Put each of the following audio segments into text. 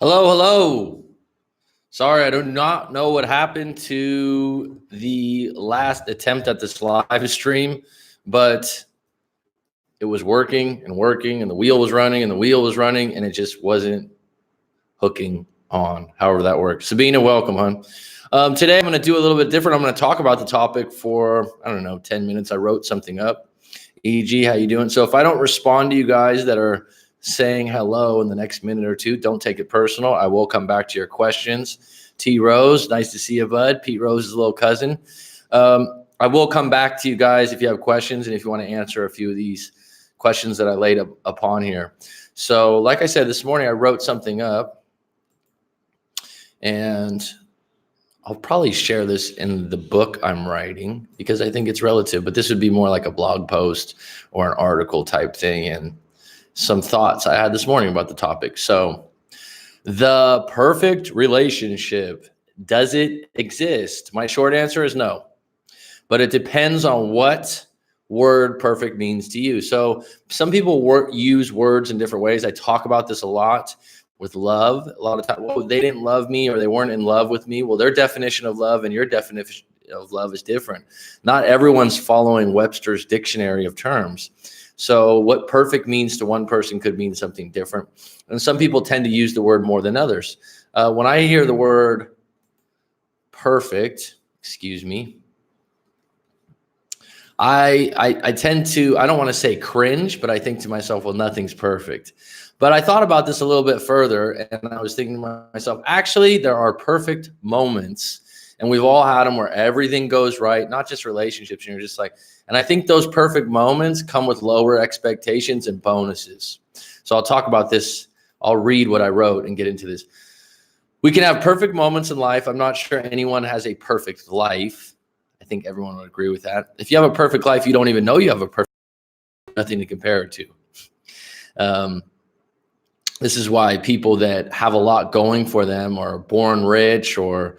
Hello, hello. Sorry, I do not know what happened to the last attempt at this live stream, but it was working and working, and the wheel was running, and the wheel was running, and it just wasn't hooking on. However that works. Sabina, welcome, hon. Today I'm going to do a little bit different. I'm going to talk about the topic for 10 minutes. I wrote something up. EG, how you doing? So if I don't respond to you guys that are saying hello in the next minute or two, don't take it personal. I will come back to your questions. T Rose, nice to see you, bud. Pete Rose's little cousin. I will come back to you guys if you have questions and if you want to answer a few of these questions that I laid upon here. So like I said, this morning I wrote something up, and I'll probably share this in the book I'm writing because I think it's relative, but this would be more like a blog post or an article type thing and some thoughts I had this morning about the topic. So the perfect relationship, does it exist? My short answer is no, but it depends on what word perfect means to you. So some people use words in different ways. I talk about this a lot. With love, a lot of times, well, they didn't love me or they weren't in love with me. Well, their definition of love and your definition of love is different. Not everyone's following Webster's dictionary of terms. So what perfect means to one person could mean something different. And some people tend to use the word more than others. When I hear the word perfect, excuse me, I tend to, I don't want to say cringe, but I think to myself, well, nothing's perfect. But I thought about this a little bit further, and I was thinking to myself, actually, there are perfect moments, and we've all had them where everything goes right, not just relationships. And you're just like, and I think those perfect moments come with lower expectations and bonuses. So I'll talk about this. I'll read what I wrote and get into this. We can have perfect moments in life. I'm not sure anyone has a perfect life. I think everyone would agree with that. If you have a perfect life, you don't even know you have a perfect, nothing to compare it to. This is why people that have a lot going for them or are born rich or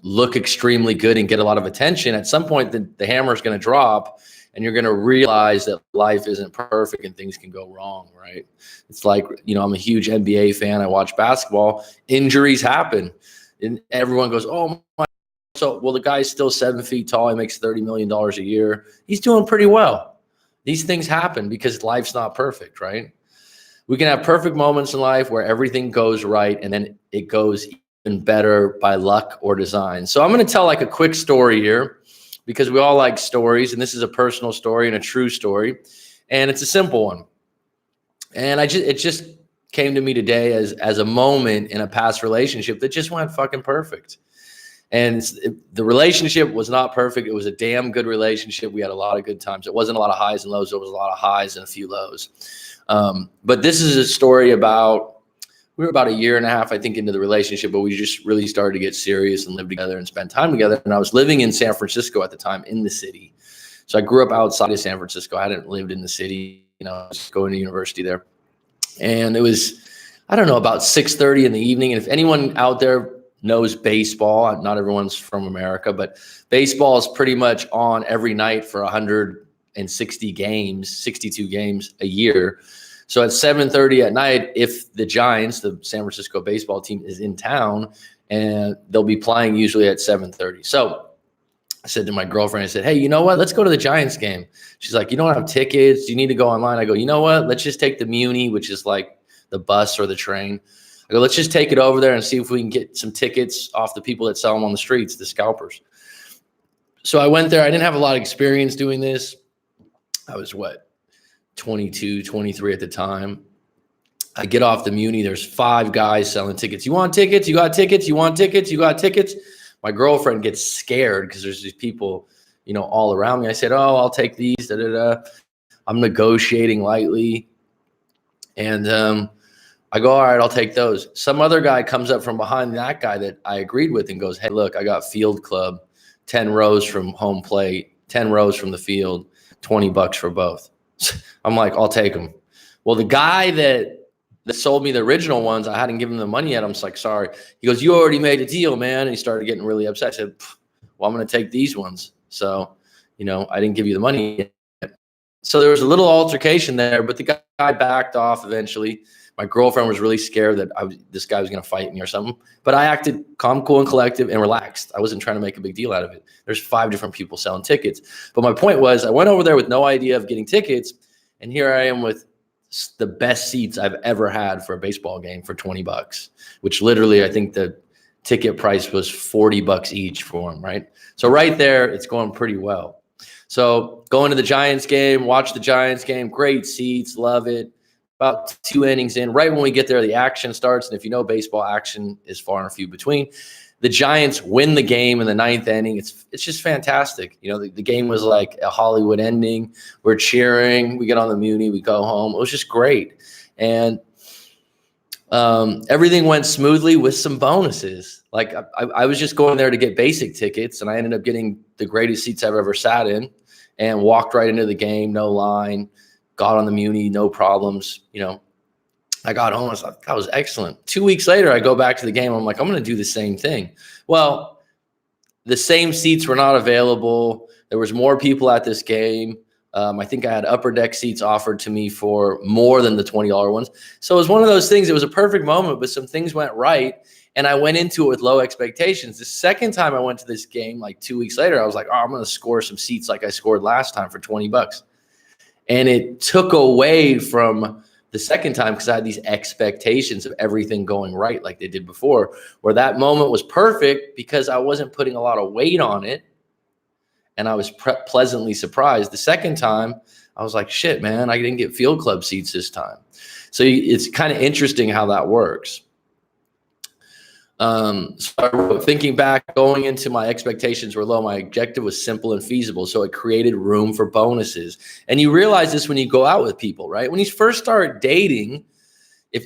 look extremely good and get a lot of attention, at some point the hammer is going to drop and you're going to realize that life isn't perfect and things can go wrong, right? It's like, I'm a huge NBA fan. I watch basketball. Injuries happen. And everyone goes, oh my. So, well, the guy's still 7 feet tall. He makes $30 million a year. He's doing pretty well. These things happen because life's not perfect, right? We can have perfect moments in life where everything goes right and then it goes even better by luck or design. So I'm going to tell like a quick story here because we all like stories, and this is a personal story and a true story, and it's a simple one. And it just came to me today as a moment in a past relationship that just went fucking perfect. And the relationship was not perfect. It was a damn good relationship. We had a lot of good times. It wasn't a lot of highs and lows. There was a lot of highs and a few lows. But this is a story about, we were about a year and a half, I think, into the relationship, but we just really started to get serious and live together and spend time together. And I was living in San Francisco at the time, in the city. So I grew up outside of San Francisco. I hadn't lived in the city, I was going to university there. And it was, about 6:30 in the evening. And if anyone out there knows baseball, not everyone's from America, but baseball is pretty much on every night for 160 games, 62 games a year. So at 7:30 at night, if the Giants, the San Francisco baseball team, is in town, and they'll be playing usually at 7:30. So I said to my girlfriend, I said, hey, you know what? Let's go to the Giants game. She's like, you don't have tickets. You need to go online. I go, you know what? Let's just take the Muni, which is like the bus or the train. I go, let's just take it over there and see if we can get some tickets off the people that sell them on the streets, the scalpers. So I went there. I didn't have a lot of experience doing this. I was 22, 23 at the time. I get off the Muni. There's 5 guys selling tickets. You want tickets? You got tickets? You want tickets? You got tickets? My girlfriend gets scared because there's these people, all around me. I said, oh, I'll take these. Da, da, da. I'm negotiating lightly. And I go, all right, I'll take those. Some other guy comes up from behind that guy that I agreed with and goes, hey, look, I got field club, 10 rows from home plate, 10 rows from the field, $20 for both. I'm like, I'll take them. Well, the guy that sold me the original ones, I hadn't given him the money yet. I'm just like, sorry. He goes, you already made a deal, man. And he started getting really upset. I said, well, I'm going to take these ones. So, I didn't give you the money yet. So there was a little altercation there, but the guy backed off eventually. My girlfriend was really scared that this guy was going to fight me or something. But I acted calm, cool, and collective and relaxed. I wasn't trying to make a big deal out of it. There's 5 different people selling tickets. But my point was, I went over there with no idea of getting tickets, and here I am with the best seats I've ever had for a baseball game for $20, which literally I think the ticket price was $40 each for them, right? So right there, it's going pretty well. So going to the Giants game, watch the Giants game, great seats, love it. About 2 innings in, right when we get there, the action starts. And if you know baseball, action is far and few between. The Giants win the game in the 9th inning. It's just fantastic. You know, the game was like a Hollywood ending. We're cheering. We get on the Muni. We go home. It was just great. And everything went smoothly with some bonuses. Like I was just going there to get basic tickets, and I ended up getting the greatest seats I've ever sat in and walked right into the game, no line, got on the Muni, no problems. You know, I got home. I was like, that was excellent. 2 weeks later, I go back to the game. I'm like, I'm going to do the same thing. Well, the same seats were not available. There was more people at this game. I think I had upper deck seats offered to me for more than the $20 ones. So it was one of those things. It was a perfect moment, but some things went right. And I went into it with low expectations. The second time I went to this game, like 2 weeks later, I was like, oh, I'm going to score some seats like I scored last time for $20. And it took away from the second time because I had these expectations of everything going right like they did before, where that moment was perfect because I wasn't putting a lot of weight on it. And I was pleasantly surprised. The second time, I was like, shit, man, I didn't get field club seats this time. So it's kind of interesting how that works. So I wrote, thinking back, going into my expectations were low. My objective was simple and feasible. So it created room for bonuses. And you realize this when you go out with people, right? When you first start dating,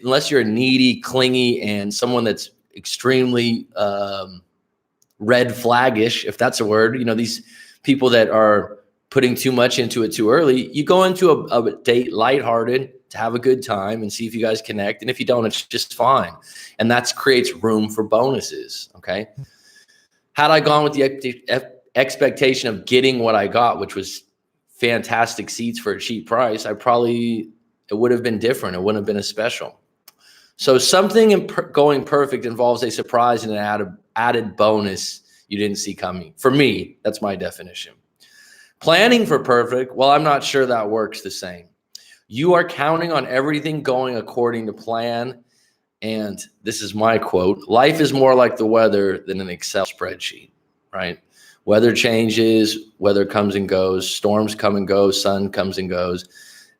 unless you're needy, clingy, and someone that's extremely red flaggish, if that's a word, you know, these people that are putting too much into it too early, you go into a date lighthearted to have a good time and see if you guys connect. And if you don't, it's just fine. And that creates room for bonuses. Okay. Had I gone with the expectation of getting what I got, which was fantastic seats for a cheap price, it would have been different. It wouldn't have been as special. So something going perfect involves a surprise and an added bonus you didn't see coming. For me, that's my definition. Planning for perfect, well, I'm not sure that works the same. You are counting on everything going according to plan. And this is my quote: life is more like the weather than an Excel spreadsheet, right? Weather changes, weather comes and goes, storms come and go, sun comes and goes.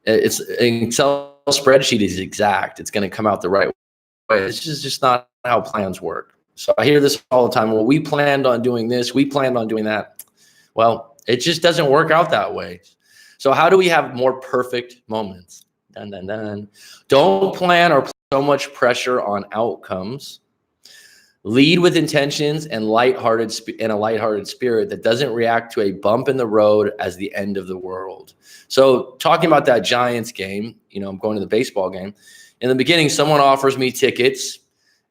It's an Excel spreadsheet is exact. It's going to come out the right way. It's just not how plans work. So I hear this all the time. Well, we planned on doing this. We planned on doing that. Well, it just doesn't work out that way. So how do we have more perfect moments? Dun, dun, dun. Don't plan or put so much pressure on outcomes. Lead with intentions and a lighthearted spirit that doesn't react to a bump in the road as the end of the world. So talking about that Giants game, you know, I'm going to the baseball game. In the beginning, someone offers me tickets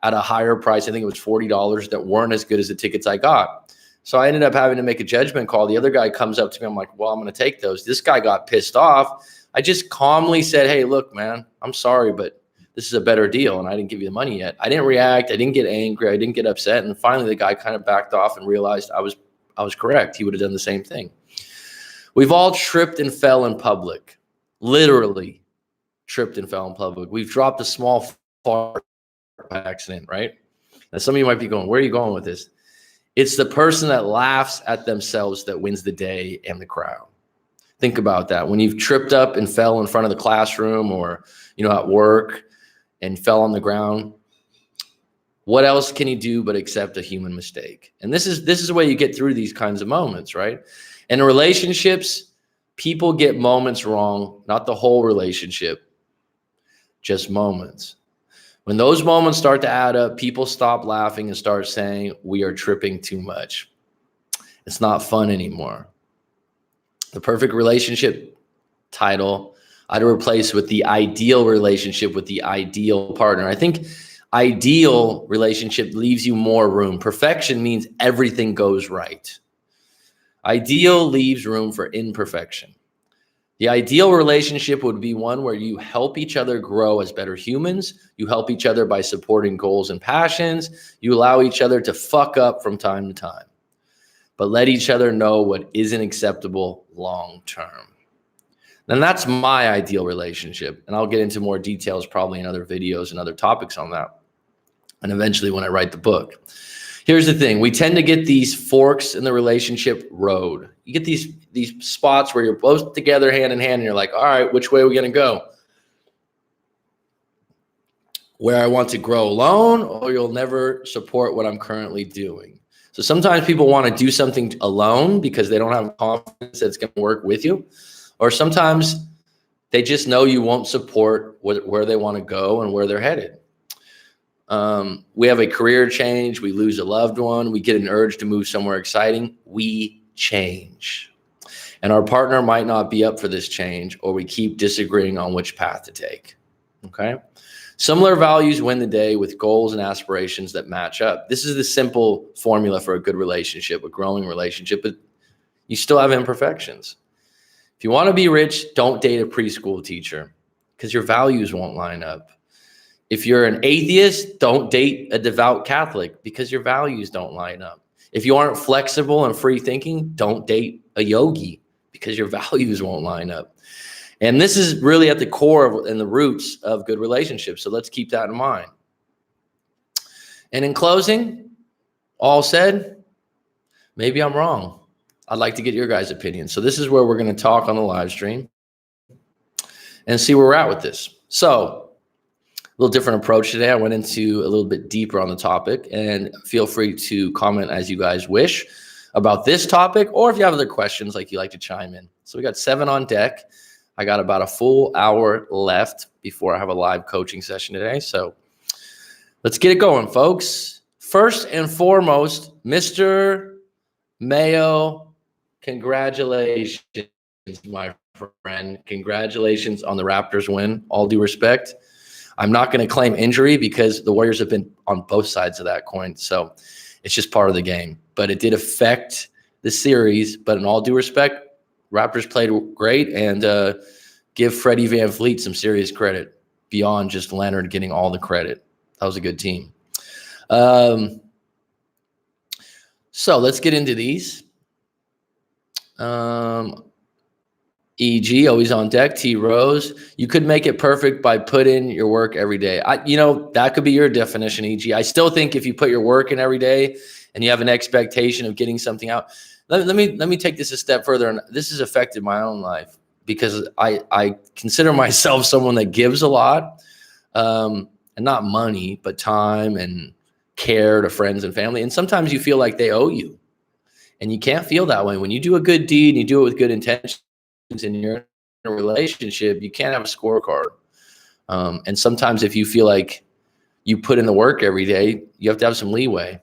at a higher price. I think it was $40 that weren't as good as the tickets I got. So I ended up having to make a judgment call. The other guy comes up to me. I'm like, well, I'm going to take those. This guy got pissed off. I just calmly said, hey, look, man, I'm sorry, but this is a better deal. And I didn't give you the money yet. I didn't react. I didn't get angry. I didn't get upset. And finally, the guy kind of backed off and realized I was correct. He would have done the same thing. We've all tripped and fell in public, literally tripped and fell in public. We've dropped a small fart by accident, right? Now, some of you might be going, where are you going with this? It's the person that laughs at themselves that wins the day and the crowd. Think about that. When you've tripped up and fell in front of the classroom or, you know, at work and fell on the ground, what else can you do but accept a human mistake? And this is the way you get through these kinds of moments, right? And in relationships, people get moments wrong, not the whole relationship, just moments. When those moments start to add up, people stop laughing and start saying, we are tripping too much. It's not fun anymore. The perfect relationship title, I'd replace with the ideal relationship with the ideal partner. I think ideal relationship leaves you more room. Perfection means everything goes right. Ideal leaves room for imperfection. The ideal relationship would be one where you help each other grow as better humans. You help each other by supporting goals and passions. You allow each other to fuck up from time to time, but let each other know what isn't acceptable long term. And that's my ideal relationship. And I'll get into more details probably in other videos and other topics on that. And eventually when I write the book. Here's the thing. We tend to get these forks in the relationship road. You get these spots where you're both together hand in hand and you're like, all right, which way are we going to go? Where I want to grow alone, or you'll never support what I'm currently doing. So sometimes people want to do something alone because they don't have confidence that it's going to work with you. Or sometimes they just know you won't support where they want to go and where they're headed. We have a career change. We lose a loved one. We get an urge to move somewhere exciting. We change. And our partner might not be up for this change, or we keep disagreeing on which path to take. Okay. Similar values win the day with goals and aspirations that match up. This is the simple formula for a good relationship, a growing relationship, but you still have imperfections. If you want to be rich, don't date a preschool teacher because your values won't line up. If you're an atheist, don't date a devout Catholic because your values don't line up. If you aren't flexible and free thinking, don't date a yogi because your values won't line up. And this is really at the core and the roots of good relationships. So let's keep that in mind. And in closing, all said, maybe I'm wrong. I'd like to get your guys' opinion. So this is where we're going to talk on the live stream and see where we're at with this. So a little different approach today. I went into a little bit deeper on the topic, and feel free to comment as you guys wish about this topic, or if you have other questions, like you like to chime in. So we got 7 on deck. I got about a full hour left before I have a live coaching session today. So let's get it going, folks. First and foremost, Mr. Mayo, congratulations, my friend. Congratulations on the Raptors win. All due respect. I'm not going to claim injury because the Warriors have been on both sides of that coin. So it's just part of the game. But it did affect the series. But in all due respect, Raptors played great, and give Freddie VanVleet some serious credit beyond just Leonard getting all the credit. That was a good team. So let's get into these. EG, always on deck. T Rose, you could make it perfect by put in your work every day. That could be your definition, EG. I still think if you put your work in every day and you have an expectation of getting something out. Let me take this a step further, and this has affected my own life because I consider myself someone that gives a lot, and not money, but time and care to friends and family. And sometimes you feel like they owe you, and you can't feel that way. When you do a good deed and you do it with good intentions and you're in a relationship, you can't have a scorecard. And sometimes if you feel like you put in the work every day, you have to have some leeway.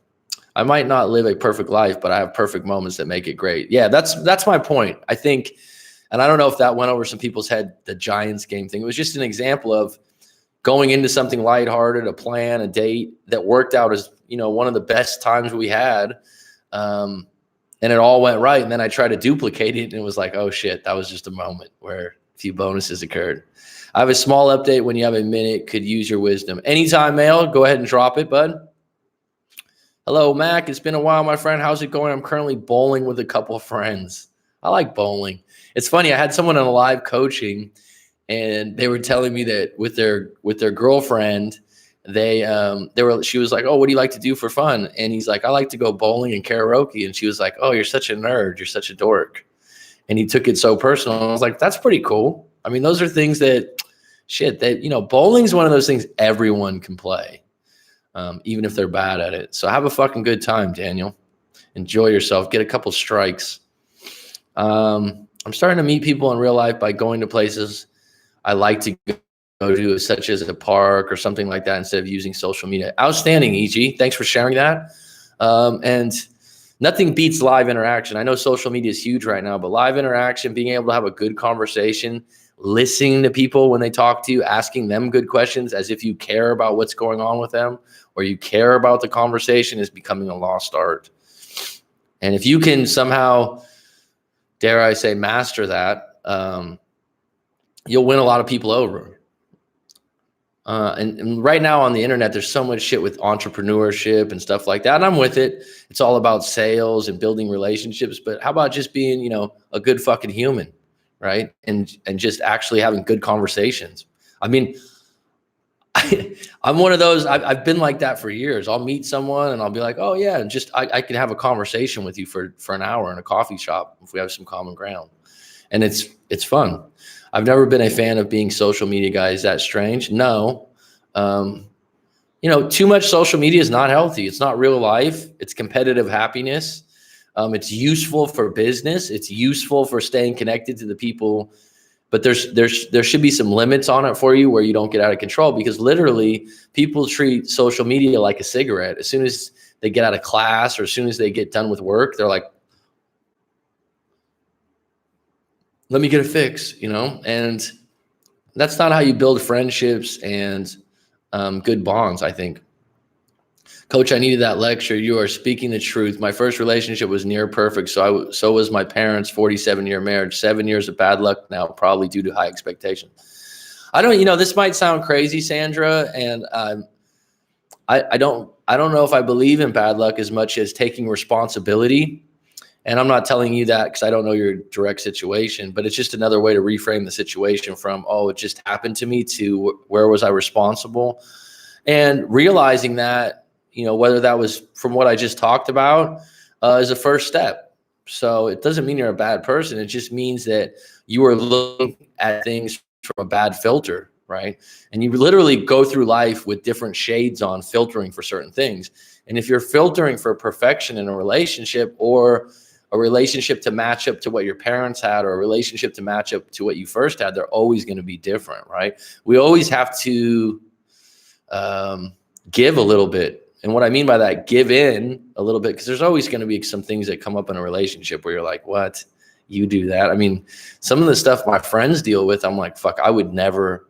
I might not live a perfect life, but I have perfect moments that make it great. Yeah, that's my point. I think, and I don't know if that went over some people's head, the Giants game thing. It was just an example of going into something lighthearted, a plan, a date that worked out as, one of the best times we had. And it all went right. And then I tried to duplicate it, and it was like, oh shit, that was just a moment where a few bonuses occurred. I have a small update when you have a minute, could use your wisdom. Anytime, Mail, go ahead and drop it, bud. Hello, Mac. It's been a while, my friend. How's it going? I'm currently bowling with a couple of friends. I like bowling. It's funny. I had someone on a live coaching, and they were telling me that with their girlfriend, she was like, oh, what do you like to do for fun? And he's like, I like to go bowling and karaoke. And she was like, oh, you're such a nerd. You're such a dork. And he took it so personal. I was like, that's pretty cool. I mean, those are things that bowling's one of those things everyone can play. Even if they're bad at it. So have a fucking good time, Daniel. Enjoy yourself. Get a couple strikes. I'm starting to meet people in real life by going to places I like to go to, such as a park or something like that, instead of using social media. Outstanding, EG. Thanks for sharing that. And nothing beats live interaction. I know social media is huge right now, but live interaction, being able to have a good conversation, listening to people when they talk to you, asking them good questions as if you care about what's going on with them, or you care about the conversation, is becoming a lost art. And if you can somehow, dare I say, master that, you'll win a lot of people over. And right now on the internet, there's so much shit with entrepreneurship and stuff like that. And I'm with it. It's all about sales and building relationships. But how about just being, you know, a good fucking human, right? And just actually having good conversations. I mean, I'm one of those. I've been like that for years. I'll meet someone and I'll be like, oh yeah, and just I can have a conversation with you for an hour in a coffee shop if we have some common ground, and it's fun. I've never been a fan of being social media guy. Is that strange? No. You know, too much social media is not healthy. It's not real life. It's competitive happiness. It's useful for business. It's useful for staying connected to the people, but there should be some limits on it for you where you don't get out of control, because literally people treat social media like a cigarette. As soon as they get out of class or as soon as they get done with work, they're like, let me get a fix, you know? And that's not how you build friendships and good bonds, I think. Coach, I needed that lecture. You are speaking the truth. My first relationship was near perfect. So was my parents' 47-year marriage. 7 years of bad luck now, probably due to high expectations. I don't, you know, this might sound crazy, Sandra, and I don't know if I believe in bad luck as much as taking responsibility. And I'm not telling you that because I don't know your direct situation, but it's just another way to reframe the situation from, oh, it just happened to me, to where was I responsible? And realizing that, you know, whether that was from what I just talked about is a first step. So it doesn't mean you're a bad person. It just means that you are looking at things from a bad filter, right? And you literally go through life with different shades on, filtering for certain things. And if you're filtering for perfection in a relationship, or a relationship to match up to what your parents had, or a relationship to match up to what you first had, they're always going to be different, right? We always have to give a little bit. And what I mean by that, give in a little bit, because there's always going to be some things that come up in a relationship where you're like, what? You do that? I mean, some of the stuff my friends deal with, I'm like, fuck, I would never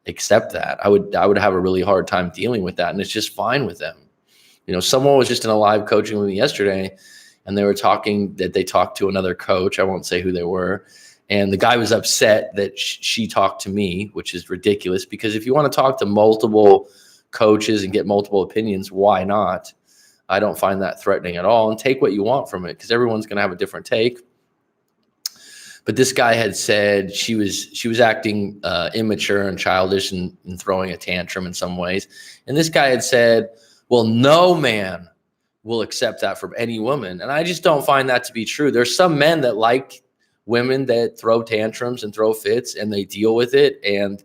accept that. I would have a really hard time dealing with that. And it's just fine with them. You know, someone was just in a live coaching with me yesterday, and they were talking that they talked to another coach. I won't say who they were. And the guy was upset that she talked to me, which is ridiculous, because if you want to talk to multiple coaches and get multiple opinions, why not? I don't find that threatening at all, and take what you want from it, because everyone's going to have a different take. But this guy had said she was acting immature and childish and throwing a tantrum in some ways. And this guy had said, well, no man will accept that from any woman. And I just don't find that to be true. There's some men that like women that throw tantrums and throw fits, and they deal with it. And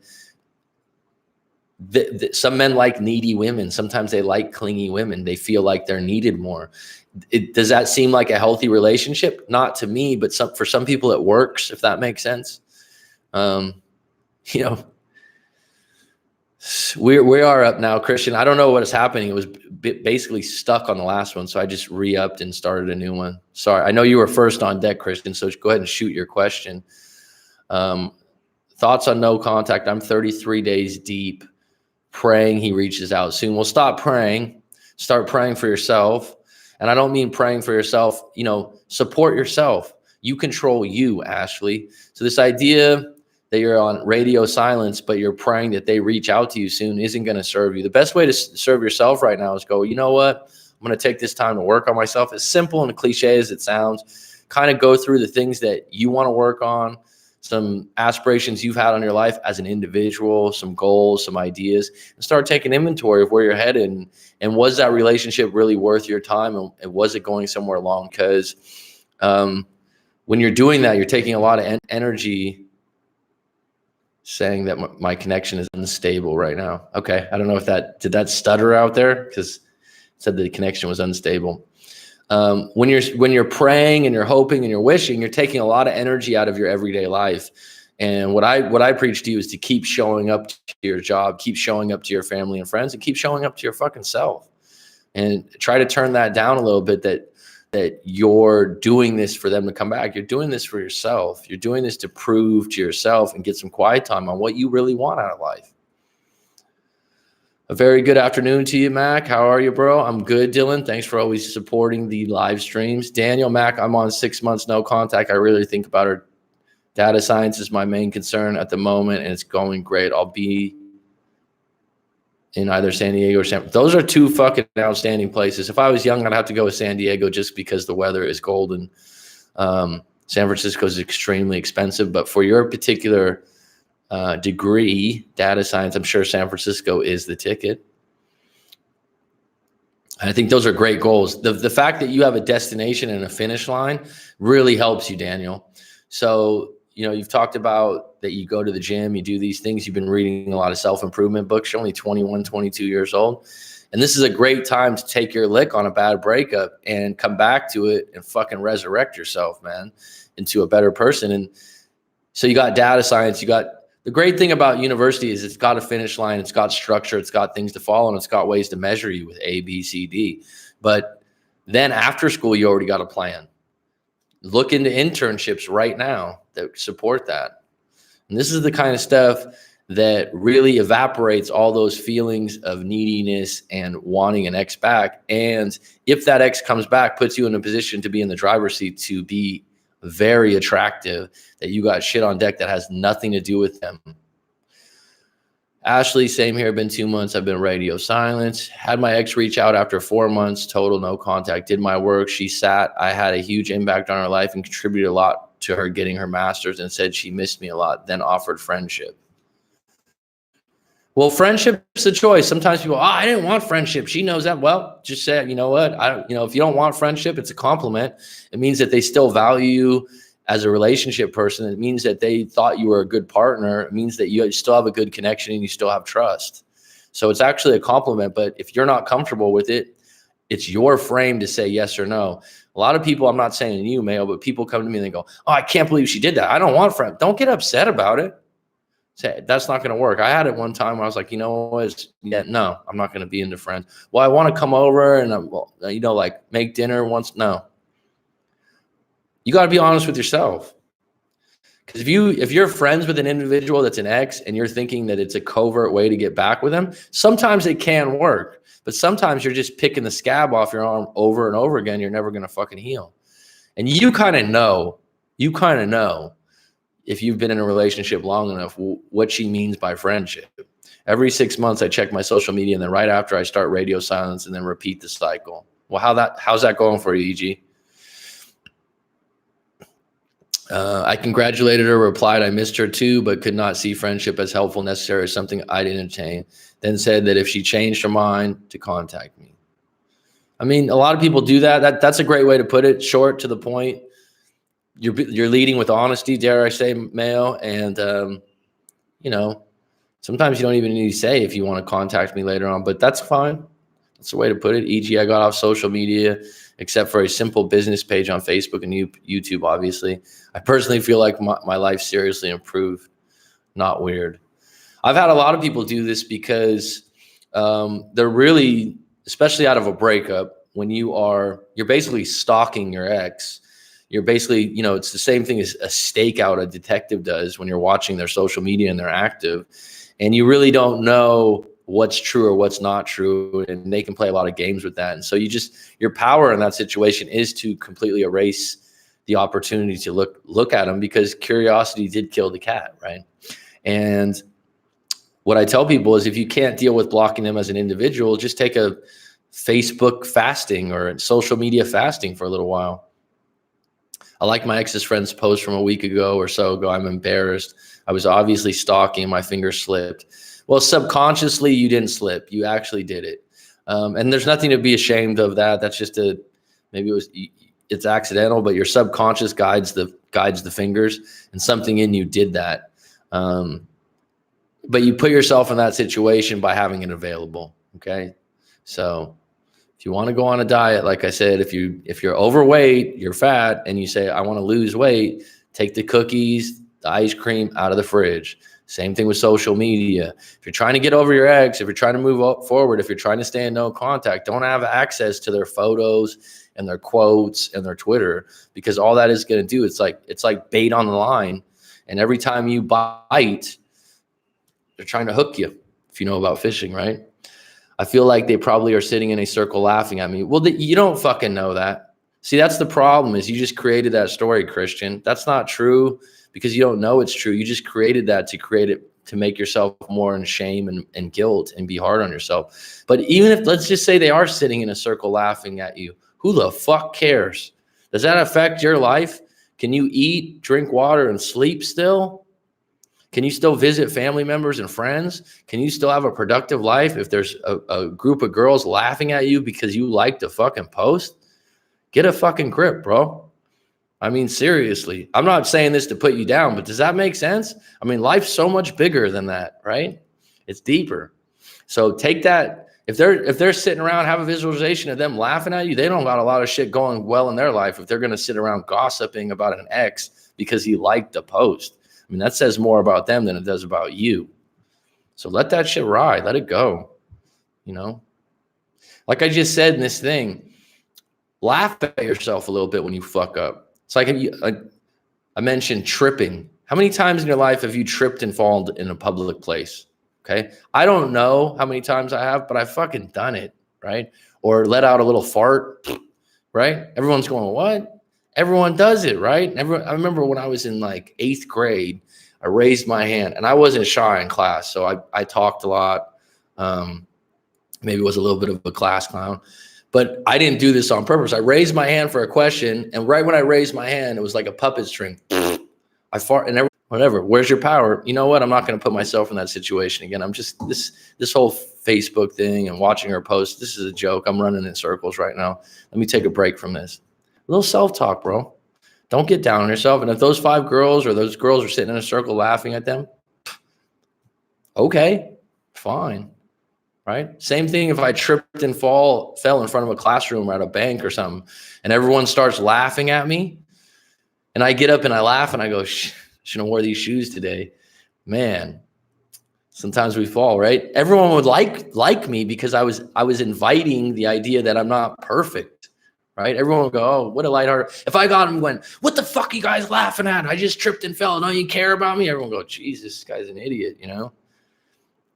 some men like needy women. Sometimes they like clingy women. They feel like they're needed more. Does that seem like a healthy relationship? Not to me, but for some people it works, if that makes sense. You know, we are up now, Christian. I don't know what is happening. It was basically stuck on the last one, so I just re-upped and started a new one. Sorry, I know you were first on deck, Christian, so go ahead and shoot your question. Thoughts on no contact? I'm 33 days deep, praying he reaches out soon. Well, stop praying. Start praying for yourself. And I don't mean praying for yourself, you know, support yourself. You control you, Ashley. So this idea that you're on radio silence, but you're praying that they reach out to you soon, isn't going to serve you. The best way to serve yourself right now is go, you know what? I'm going to take this time to work on myself. As simple and cliche as it sounds, kind of go through the things that you want to work on, some aspirations you've had on your life as an individual, some goals, some ideas, and start taking inventory of where you're headed. And was that relationship really worth your time? And was it going somewhere long? Because when you're doing that, you're taking a lot of energy. Saying that my connection is unstable right now. Okay, I don't know if did that stutter out there, because it said the connection was unstable. When you're praying and you're hoping and you're wishing, you're taking a lot of energy out of your everyday life. And what I preach to you is to keep showing up to your job, keep showing up to your family and friends, and keep showing up to your fucking self. And try to turn that down a little bit, that you're doing this for them to come back. You're doing this for yourself. You're doing this to prove to yourself and get some quiet time on what you really want out of life. A very good afternoon to you, Mac. How are you, bro? I'm good, Dylan. Thanks for always supporting the live streams. Daniel, Mac, I'm on 6 months no contact. I really think about her Data science is my main concern at the moment, and it's going great. I'll be in either San Diego or those are two fucking outstanding places. If I was young, I'd have to go with San Diego just because the weather is golden. San Francisco is extremely expensive, but for your particular degree, data science, I'm sure San Francisco is the ticket. I think those are great goals. The fact that you have a destination and a finish line really helps you, Daniel. So, you've talked about that you go to the gym, you do these things. You've been reading a lot of self-improvement books. You're only 21, 22 years old. And this is a great time to take your lick on a bad breakup and come back to it and fucking resurrect yourself, man, into a better person. And so you got data science. The great thing about university is it's got a finish line, it's got structure, it's got things to follow, and it's got ways to measure you with A, B, C, D. But then after school, you already got a plan. Look into internships right now that support that. And this is the kind of stuff that really evaporates all those feelings of neediness and wanting an ex back. And if that ex comes back, puts you in a position to be in the driver's seat, to be very attractive, that you got shit on deck that has nothing to do with them. Ashley, same here. Been 2 months. I've been radio silent. Had my ex reach out after 4 months, total no contact. Did my work. She sat. I had a huge impact on her life and contributed a lot to her getting her master's, and said she missed me a lot, then offered friendship. Well, friendship's a choice. Sometimes people, I didn't want friendship. She knows that. Well, just say, you know what? If you don't want friendship, it's a compliment. It means that they still value you as a relationship person. It means that they thought you were a good partner. It means that you still have a good connection and you still have trust. So it's actually a compliment. But if you're not comfortable with it, it's your frame to say yes or no. A lot of people, I'm not saying you, Mayo, but people come to me and they go, I can't believe she did that. I don't want friends. Don't get upset about it. Say, that's not going to work. I had it one time where I was like, no, I'm not going to be into friends. Well, I want to come over and, make dinner once. No. You got to be honest with yourself. Because if you're friends with an individual that's an ex and you're thinking that it's a covert way to get back with them, sometimes it can work. But sometimes you're just picking the scab off your arm over and over again. You're never going to fucking heal. And you kind of know if you've been in a relationship long enough, what she means by friendship. Every 6 months, I check my social media, and then right after I start radio silence and then repeat the cycle. Well, how's that going for you, EG? I congratulated her, replied, I missed her too, but could not see friendship as helpful, necessary, or something I'd entertain. Then said that if she changed her mind, to contact me. I mean, a lot of people do that. That's a great way to put it, short, to the point. You're leading with honesty, dare I say, Mayo. And, sometimes you don't even need to say if you want to contact me later on, but that's fine. That's the way to put it. E.g., I got off social media, except for a simple business page on Facebook and YouTube, obviously. I personally feel like my life seriously improved. Not weird. I've had a lot of people do this because they're really, especially out of a breakup, when you're basically stalking your ex. You're basically, it's the same thing as a stakeout a detective does when you're watching their social media and they're active. And you really don't know what's true or what's not true. And they can play a lot of games with that. And so your power in that situation is to completely erase the opportunity to look at them, because curiosity did kill the cat, right? And what I tell people is, if you can't deal with blocking them as an individual, just take a Facebook fasting or social media fasting for a little while. I like my ex's friend's post from a week ago or so ago. I'm embarrassed. I was obviously stalking. My finger slipped. Well, subconsciously, you didn't slip. You actually did it. And there's nothing to be ashamed of that. That's just it's accidental, but your subconscious guides the fingers, and something in you did that. But you put yourself in that situation by having it available. Okay. So if you want to go on a diet, like I said, if you're overweight, you're fat, and you say, I want to lose weight, take the cookies, the ice cream out of the fridge. Same thing with social media. If you're trying to get over your ex, if you're trying to move forward, if you're trying to stay in no contact, don't have access to their photos and their quotes and their Twitter, because all that is going to do, it's like bait on the line. And every time you bite, they're trying to hook you, if you know about fishing, right? I feel like they probably are sitting in a circle laughing at me. Well, you don't fucking know that. See, that's the problem, is you just created that story, Christian. That's not true because you don't know it's true. You just created that to create it, to make yourself more in shame and guilt and be hard on yourself. But even if, let's just say they are sitting in a circle laughing at you, who the fuck cares? Does that affect your life? Can you eat, drink water, and sleep still? Can you still visit family members and friends? Can you still have a productive life if there's a group of girls laughing at you because you like to fucking post? Get a fucking grip, bro. I mean, seriously. I'm not saying this to put you down, but does that make sense? I mean, life's so much bigger than that, right? It's deeper. So take that. If they're sitting around, have a visualization of them laughing at you, they don't got a lot of shit going well in their life if they're going to sit around gossiping about an ex because he liked the post. I mean, that says more about them than it does about you. So let that shit ride. Let it go. You know? Like I just said in this thing, laugh at yourself a little bit when you fuck up. It's like I mentioned tripping. How many times in your life have you tripped and fallen in a public place? Okay. I don't know how many times I have, but I've fucking done it. Right. Or let out a little fart. Right. Everyone's going, what? Everyone does it. Right. I remember when I was in like 8th grade, I raised my hand and I wasn't shy in class. So I talked a lot. Maybe was a little bit of a class clown, but I didn't do this on purpose. I raised my hand for a question. And right when I raised my hand, it was like a puppet string. I fart and whatever. Where's your power? You know what? I'm not going to put myself in that situation again. I'm just this whole Facebook thing and watching her post. This is a joke. I'm running in circles right now. Let me take a break from this. A little self-talk, bro. Don't get down on yourself. And if those 5 girls or those girls are sitting in a circle laughing at them, okay, fine. Right? Same thing if I tripped and fell in front of a classroom or at a bank or something, and everyone starts laughing at me, and I get up and I laugh and I go, shouldn't have wore these shoes today. Man, sometimes we fall, right? Everyone would like me because I was inviting the idea that I'm not perfect, right? Everyone would go, oh, what a lighthearted. If I got him going, what the fuck are you guys laughing at? I just tripped and fell. Don't you care about me? Everyone would go, Jesus, this guy's an idiot, you know?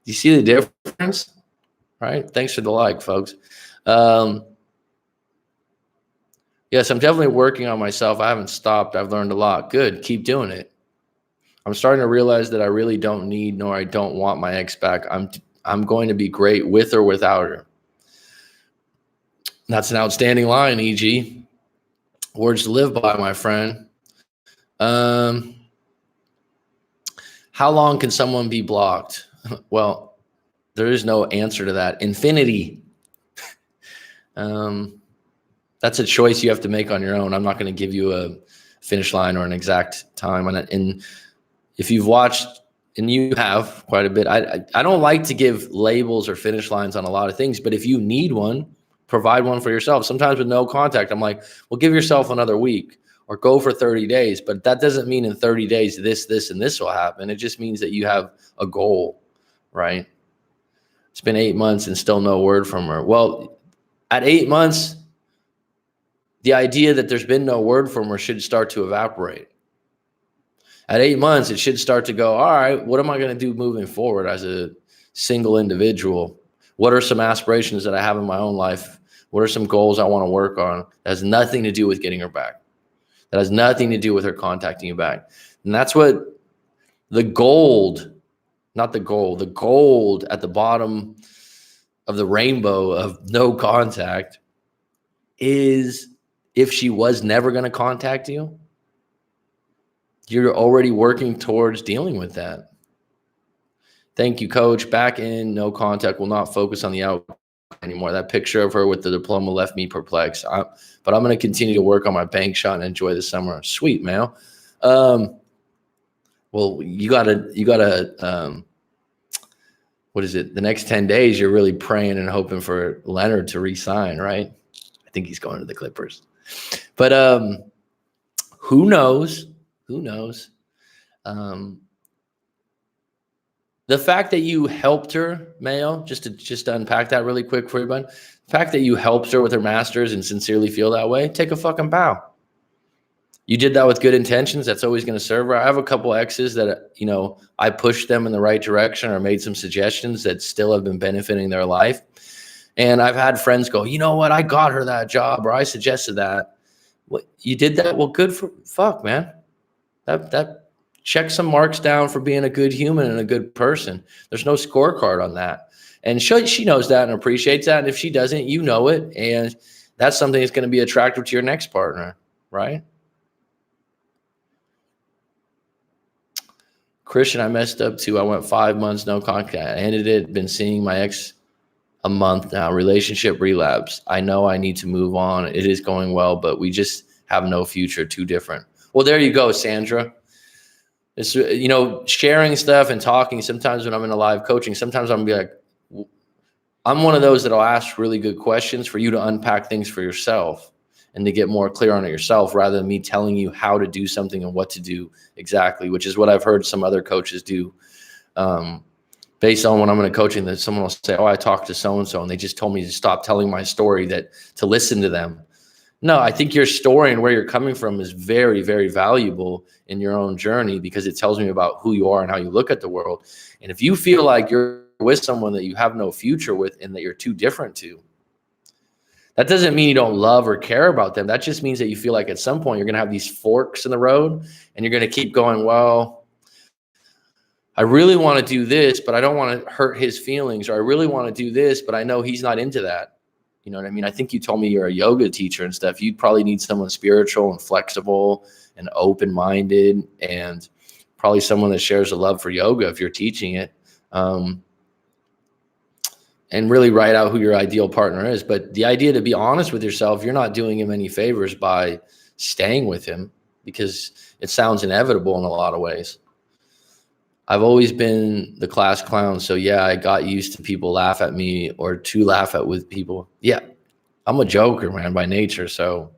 Do you see the difference? Right? Thanks for the like, folks. Yes, I'm definitely working on myself. I haven't stopped. I've learned a lot. Good. Keep doing it. I'm starting to realize that I really don't need nor I don't want my ex back. I'm going to be great with or without her. That's an outstanding line, EG. Words to live by, my friend. How long can someone be blocked? Well, there is no answer to that. Infinity. That's a choice you have to make on your own. I'm not going to give you a finish line or an exact time. And if you've watched, and you have quite a bit, I don't like to give labels or finish lines on a lot of things, but if you need one, provide one for yourself. Sometimes with no contact, I'm like, well, give yourself another week or go for 30 days. But that doesn't mean in 30 days, this, and this will happen. It just means that you have a goal, right? It's been 8 months and still no word from her. Well, at 8 months, the idea that there's been no word from her should start to evaporate. At 8 months, it should start to go, all right, what am I going to do moving forward as a single individual? What are some aspirations that I have in my own life? What are some goals I want to work on? That has nothing to do with getting her back. That has nothing to do with her contacting you back. And that's what the gold, not the gold, the gold at the bottom of the rainbow of no contact is, if she was never going to contact you, you're already working towards dealing with that. Thank you, coach. Back in no contact, will not focus on the out anymore. That picture of her with the diploma left me perplexed. But I'm going to continue to work on my bank shot and enjoy the summer. Sweet, man. Well, you gotta, what is it? The next 10 days, you're really praying and hoping for Leonard to re-sign, right? I think he's going to the Clippers. But who knows? Who knows? The fact that you helped her, Mayo, just to unpack that really quick for everybody, the fact that you helped her with her master's and sincerely feel that way, take a fucking bow. You did that with good intentions. That's always going to serve her. I have a couple exes that, you know, I pushed them in the right direction or made some suggestions that still have been benefiting their life. And I've had friends go, you know what, I got her that job or I suggested that. What, you did that? Well, good for fuck, man. That check some marks down for being a good human and a good person. There's no scorecard on that. And she knows that and appreciates that. And if she doesn't, you know it. And that's something that's going to be attractive to your next partner, right? Christian, I messed up too. I went 5 months, no contact. I ended it. Been seeing my ex a month now. Relationship relapse. I know I need to move on. It is going well, but we just have no future. Too different. Well, there you go, Sandra. It's, you know, sharing stuff and talking. Sometimes when I'm in a live coaching, sometimes I'm gonna be like, I'm one of those that'll ask really good questions for you to unpack things for yourself and to get more clear on it yourself, rather than me telling you how to do something and what to do exactly, which is what I've heard some other coaches do. Based on when I'm in a coaching, that someone will say, oh, I talked to so-and-so and they just told me to stop telling my story, that to listen to them. No, I think your story and where you're coming from is very, very valuable in your own journey, because it tells me about who you are and how you look at the world. And if you feel like you're with someone that you have no future with and that you're too different to, that doesn't mean you don't love or care about them. That just means that you feel like at some point you're going to have these forks in the road and you're going to keep going, well, I really want to do this, but I don't want to hurt his feelings, or I really want to do this, but I know he's not into that. You know what I mean? I think you told me you're a yoga teacher and stuff. You'd probably need someone spiritual and flexible and open-minded, and probably someone that shares a love for yoga if you're teaching it. And really write out who your ideal partner is. But the idea to be honest with yourself, you're not doing him any favors by staying with him, because it sounds inevitable in a lot of ways. I've always been the class clown. So yeah, I got used to people laugh at me, or to laugh at with people. Yeah, I'm a joker, man, by nature. So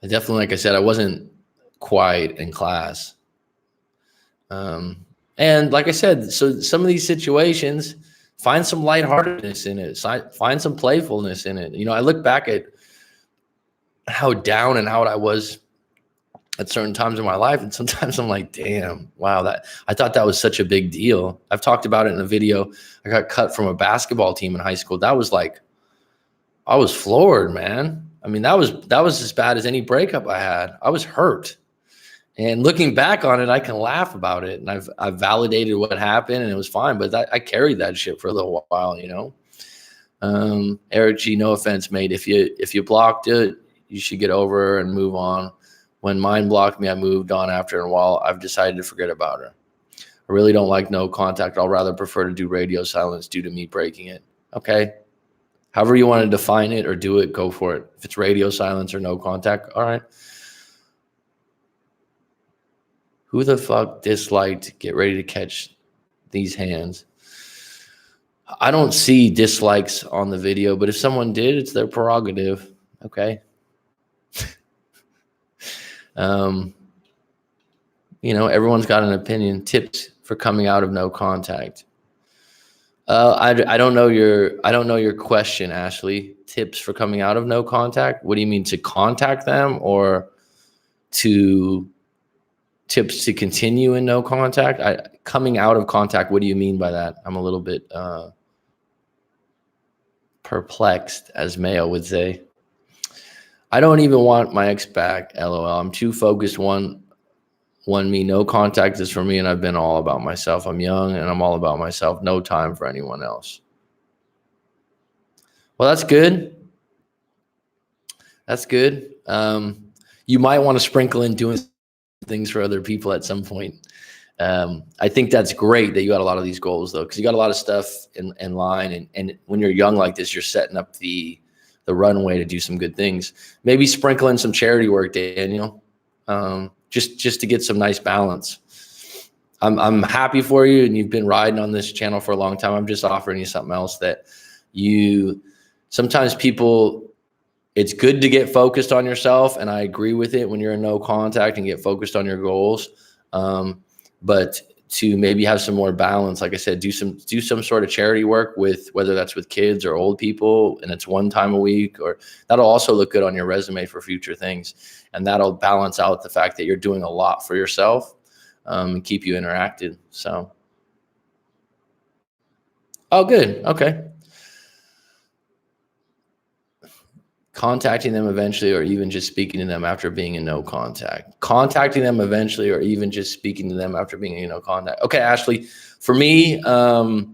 I definitely, like I said, I wasn't quiet in class. And like I said, so some of these situations, find some lightheartedness in it. Find some playfulness in it. You know, I look back at how down and out I was at certain times in my life, and sometimes I'm like, damn, wow, that I thought that was such a big deal. I've talked about it in a video. I got cut from a basketball team in high school. That was like, I was floored, man. I mean, that was as bad as any breakup I had. I was hurt. And looking back on it, I can laugh about it, and I've validated what happened, and it was fine. But I carried that shit for a little while, you know. Eric G, no offense, mate. If you blocked it, you should get over her and move on. When mine blocked me, I moved on after a while. I've decided to forget about her. I really don't like no contact. I'll rather prefer to do radio silence due to me breaking it. Okay. However you want to define it or do it, go for it. If it's radio silence or no contact, all right. Who the fuck disliked Get Ready to Catch These Hands? I don't see dislikes on the video, but if someone did, it's their prerogative. Okay. You know, everyone's got an opinion. Tips for coming out of no contact. I don't know your question, Ashley. Tips for coming out of no contact. What do you mean, to contact them, or to tips to continue in no contact? Coming out of contact, what do you mean by that? I'm a little bit perplexed, as Mayo would say. I don't even want my ex back, LOL. I'm too focused. One me. No contact is for me, and I've been all about myself. I'm young, and I'm all about myself. No time for anyone else. Well, that's good. That's good. You might want to sprinkle in doing things for other people at some point. I think that's great that you got a lot of these goals, though, because you got a lot of stuff in line. And when you're young like this, you're setting up the runway to do some good things. Maybe sprinkle in some charity work, Daniel, just to get some nice balance. I'm happy for you, and you've been riding on this channel for a long time. I'm just offering you something else that sometimes people, it's good to get focused on yourself, and I agree with it when you're in no contact and get focused on your goals. But to maybe have some more balance, like I said, do some sort of charity work, with whether that's with kids or old people, and it's one time a week, or that'll also look good on your resume for future things, and that'll balance out the fact that you're doing a lot for yourself, and keep you interacted. So, oh, good, okay. Contacting them eventually, or even just speaking to them after being in no contact. Contacting them eventually, or even just speaking to them after being in no contact. Okay, Ashley, for me, to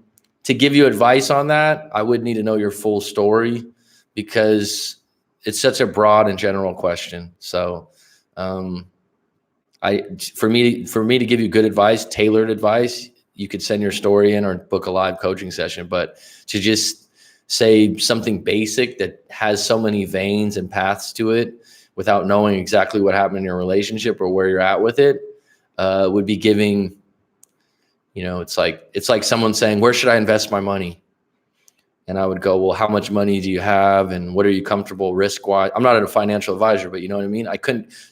give you advice on that, I would need to know your full story because it's such a broad and general question. So, for me to give you good advice, tailored advice, you could send your story in or book a live coaching session. But to just say something basic that has so many veins and paths to it without knowing exactly what happened in your relationship or where you're at with it, would be giving, it's like someone saying, where should I invest my money? And I would go, well, how much money do you have? And what are you comfortable risk-wise? I'm not a financial advisor, but you know what I mean?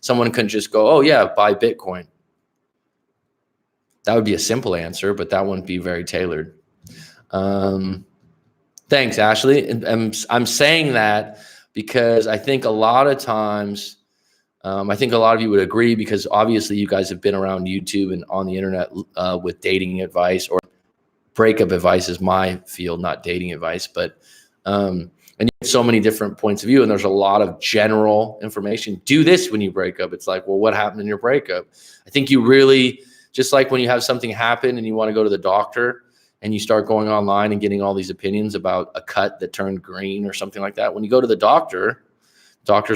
Someone couldn't just go, oh yeah, buy Bitcoin. That would be a simple answer, but that wouldn't be very tailored. Thanks, Ashley. I'm saying that because I think a lot of times, I think a lot of you would agree, because obviously you guys have been around YouTube and on the internet with dating advice, or breakup advice is my field, not dating advice. But and you have so many different points of view, and there's a lot of general information. Do this when you break up. It's like, well, what happened in your breakup? I think you really, just like when you have something happen and you want to go to the doctor, and you start going online and getting all these opinions about a cut that turned green or something like that. When you go to the doctor's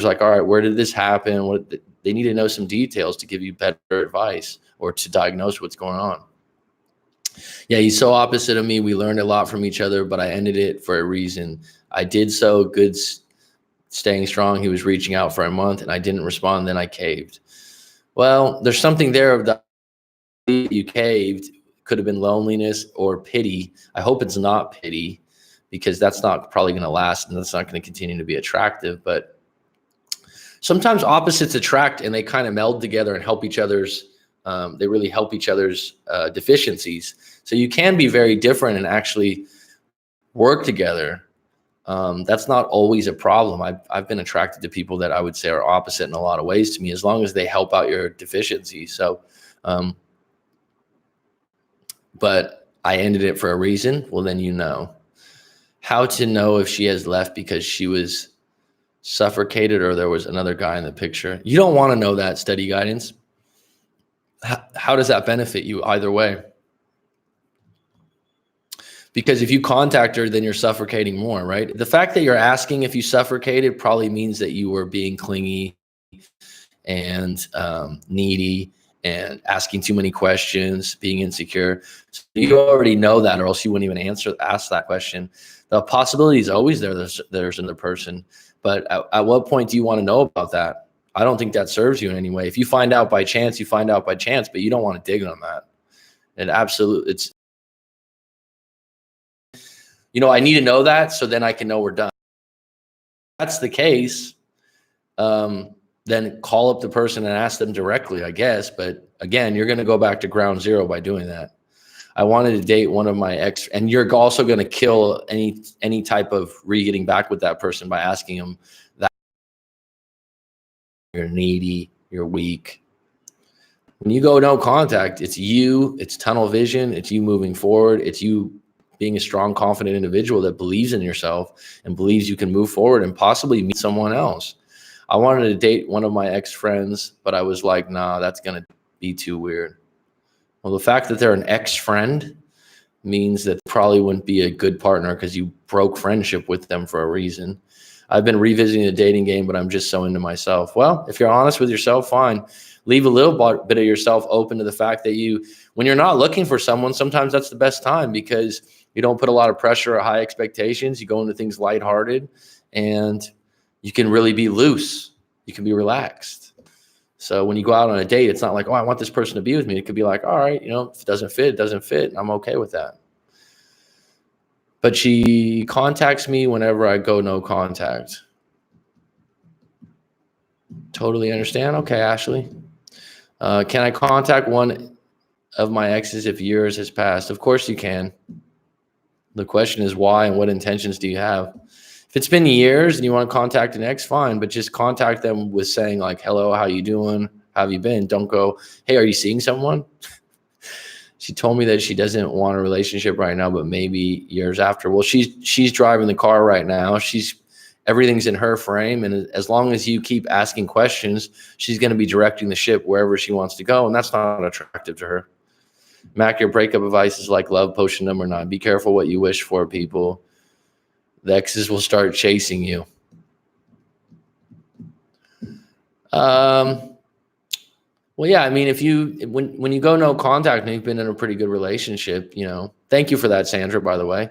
like, all right, where did this happen? They need to know some details to give you better advice or to diagnose what's going on. Yeah, he's so opposite of me. We learned a lot from each other, but I ended it for a reason. I did so good, staying strong. He was reaching out for a month and I didn't respond. Then I caved. Well, there's something there of that you caved. Could have been loneliness or pity. I hope it's not pity, because that's not probably going to last and that's not going to continue to be attractive. But sometimes opposites attract and they kind of meld together and help each other's, they really help each other's deficiencies. So you can be very different and actually work together. That's not always a problem. I've been attracted to people that I would say are opposite in a lot of ways to me, as long as they help out your deficiencies. So, but I ended it for a reason. Well, then how to know if she has left because she was suffocated or there was another guy in the picture. You don't want to know that, study guidance. How does that benefit you either way? Because if you contact her, then you're suffocating more, right? The fact that you're asking if you suffocated probably means that you were being clingy and needy and asking too many questions, being insecure. So you already know that, or else you wouldn't even ask that question. The possibility is always there. There's another person. But at what point do you want to know about that? I don't think that serves you in any way. If you find out by chance, you find out by chance, but you don't want to dig on that. It's, I need to know that so then I can know we're done. If that's the case, then call up the person and ask them directly, I guess. But again, you're going to go back to ground zero by doing that. I wanted to date one of my ex, and you're also going to kill any type of getting back with that person by asking them that you're needy, you're weak. When you go no contact, it's you, it's tunnel vision, it's you moving forward, it's you being a strong, confident individual that believes in yourself and believes you can move forward and possibly meet someone else. I wanted to date one of my ex-friends, but I was like, nah, that's going to be too weird. Well, the fact that they're an ex-friend means that they probably wouldn't be a good partner because you broke friendship with them for a reason. I've been revisiting the dating game, but I'm just so into myself. Well, if you're honest with yourself, fine. Leave a little bit of yourself open to the fact that when you're not looking for someone, sometimes that's the best time because you don't put a lot of pressure or high expectations. You go into things lighthearted and you can really be loose. You can be relaxed. So when you go out on a date, it's not like, oh, I want this person to be with me. It could be like, all right, if it doesn't fit, it doesn't fit. I'm okay with that. But she contacts me whenever I go no contact. Totally understand. Okay, Ashley. Can I contact one of my exes if years has passed? Of course you can. The question is why and what intentions do you have? If it's been years and you want to contact an ex, fine, but just contact them with saying like, hello, how you doing? How have you been? Don't go, hey, are you seeing someone? She told me that she doesn't want a relationship right now, but maybe years after. Well, she's driving the car right now. She's everything's in her frame. And as long as you keep asking questions, she's going to be directing the ship wherever she wants to go. And that's not attractive to her. Mac, your breakup advice is like love potion number 9. Be careful what you wish for, people. The exes will start chasing you. Well, yeah, I mean, when you go no contact and you've been in a pretty good relationship, thank you for that, Sandra, by the way.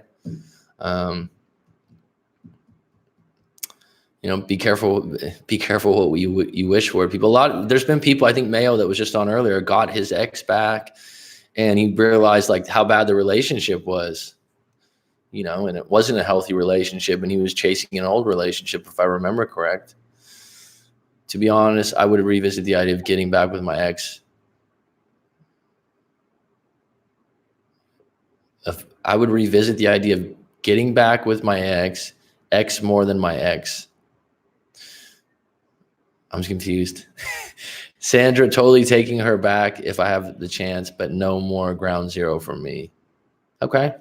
Be careful what you wish for, people. There's been people, I think Mayo that was just on earlier, got his ex back and he realized like how bad the relationship was, and it wasn't a healthy relationship and he was chasing an old relationship, if I remember correct. To be honest, I would revisit the idea of getting back with my ex. I would revisit the idea of getting back with my ex more than my ex. I'm confused. Sandra, totally taking her back if I have the chance, but no more ground zero for me. Okay.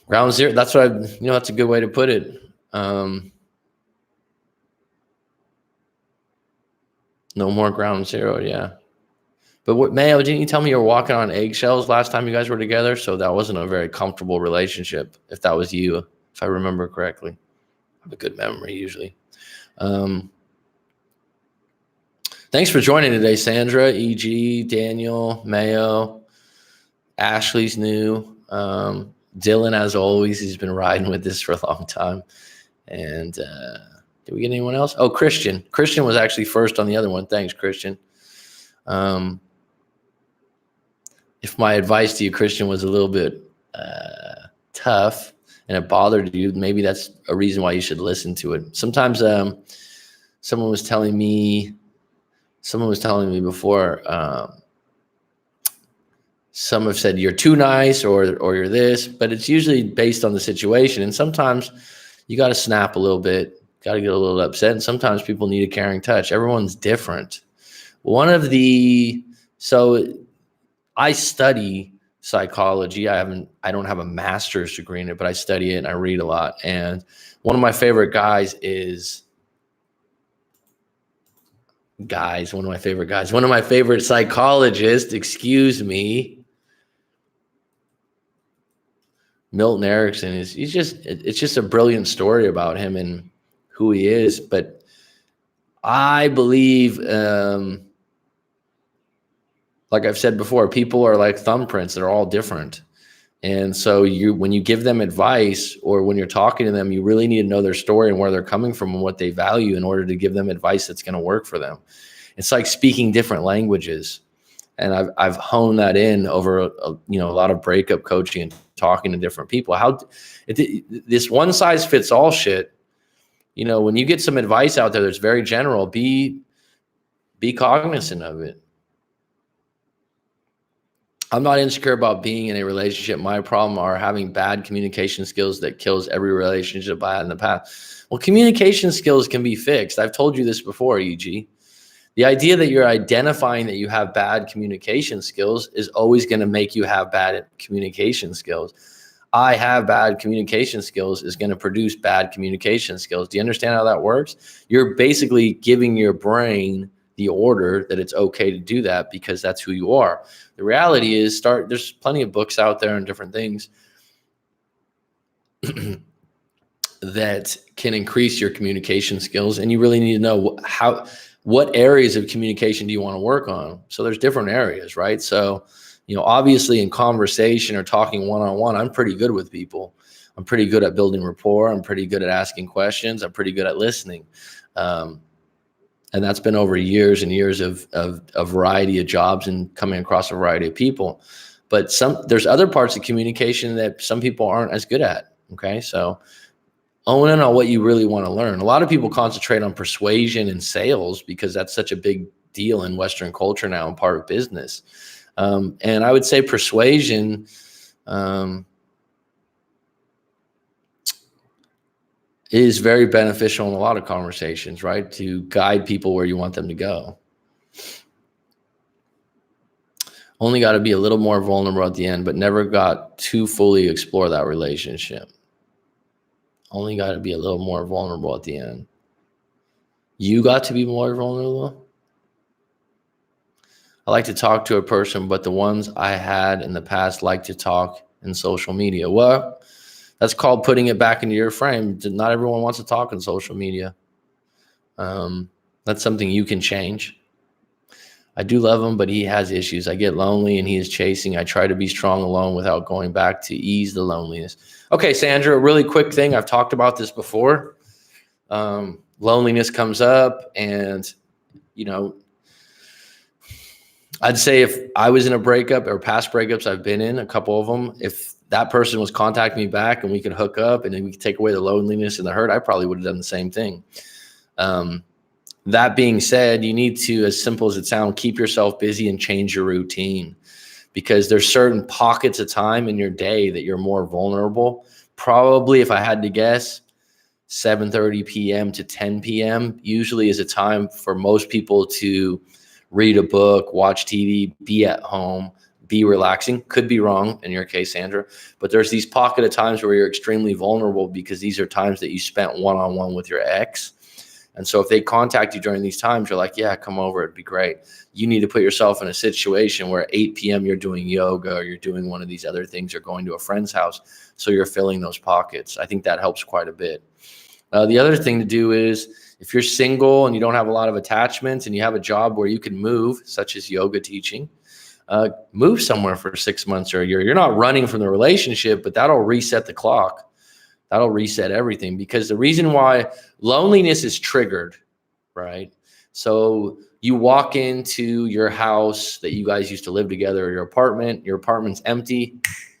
Ground zero. That's that's a good way to put it. No more ground zero. Yeah. But Mayo, didn't you tell me you were walking on eggshells last time you guys were together? So that wasn't a very comfortable relationship, if that was you, if I remember correctly. I have a good memory usually. Thanks for joining today, Sandra, EG, Daniel, Mayo, Ashley's new, Dylan, as always, he's been riding with this for a long time. And did we get anyone else? Oh, Christian. Christian was actually first on the other one. Thanks, Christian. If my advice to you, Christian, was a little bit tough and it bothered you, maybe that's a reason why you should listen to it. Sometimes someone was telling me before, some have said you're too nice or you're this, but it's usually based on the situation. And sometimes you got to snap a little bit, got to get a little upset. And sometimes people need a caring touch. Everyone's different. So I study psychology. I don't have a master's degree in it, but I study it and I read a lot. And one of my favorite psychologists, Milton Erickson, it's just a brilliant story about him and who he is. But I believe, like I've said before, people are like thumbprints. They're all different. And so when you give them advice or when you're talking to them, you really need to know their story and where they're coming from and what they value in order to give them advice that's going to work for them. It's like speaking different languages. And I've honed that in over a lot of breakup coaching and talking to different people. This one size fits all shit, when you get some advice out there that's very general, be cognizant of it. I'm not insecure about being in a relationship. My problem are having bad communication skills that kills every relationship I had in the past. Well, communication skills can be fixed. I've told you this before, EG. The idea that you're identifying that you have bad communication skills is always going to make you have bad communication skills. I have bad communication skills is going to produce bad communication skills. Do you understand how that works? You're basically giving your brain the order that it's okay to do that because that's who you are. The reality is there's plenty of books out there and different things that can increase your communication skills. And you really need to know what areas of communication do you want to work on? So there's different areas, right? So, obviously in conversation or talking one-on-one, I'm pretty good with people. I'm pretty good at building rapport. I'm pretty good at asking questions. I'm pretty good at listening. And that's been over years and years of a variety of jobs and coming across a variety of people. But there's other parts of communication that some people aren't as good at. Okay. So own in on what you really want to learn. A lot of people concentrate on persuasion and sales because that's such a big deal in Western culture now and part of business. And I would say persuasion is very beneficial in a lot of conversations, right? To guide people where you want them to go. Only got to be a little more vulnerable at the end, but never got to fully explore that relationship. Only got to be a little more vulnerable at the end. You got to be more vulnerable? I like to talk to a person, but the ones I had in the past like to talk in social media. Well, that's called putting it back into your frame. Not everyone wants to talk in social media. That's something you can change. I do love him, but he has issues. I get lonely and he is chasing. I try to be strong alone without going back to ease the loneliness. Okay, Sandra, a really quick thing. I've talked about this before. Loneliness comes up, and, you know, I'd say if I was in a breakup or past breakups I've been in, a couple of them, if that person was contacting me back and we could hook up and then we could take away the loneliness and the hurt, I probably would have done the same thing. That being said, you need to, as simple as it sounds, keep yourself busy and change your routine, because there's certain pockets of time in your day that you're more vulnerable. Probably, if I had to guess, 7:30 p.m. to 10 p.m. usually is a time for most people to read a book, watch TV, be at home, be relaxing. Could be wrong in your case, Sandra, but there's these pocket of times where you're extremely vulnerable because these are times that you spent one-on-one with your ex. And so if they contact you during these times, you're like, yeah, come over. It'd be great. You need to put yourself in a situation where at 8 p.m. you're doing yoga or you're doing one of these other things or going to a friend's house. So you're filling those pockets. I think that helps quite a bit. The other thing to do is, if you're single and you don't have a lot of attachments and you have a job where you can move, such as yoga teaching, move somewhere for 6 months or a year. You're not running from the relationship, but that'll reset the clock. That'll reset everything, because the reason why loneliness is triggered, right? So you walk into your house that you guys used to live together, or your apartment's empty.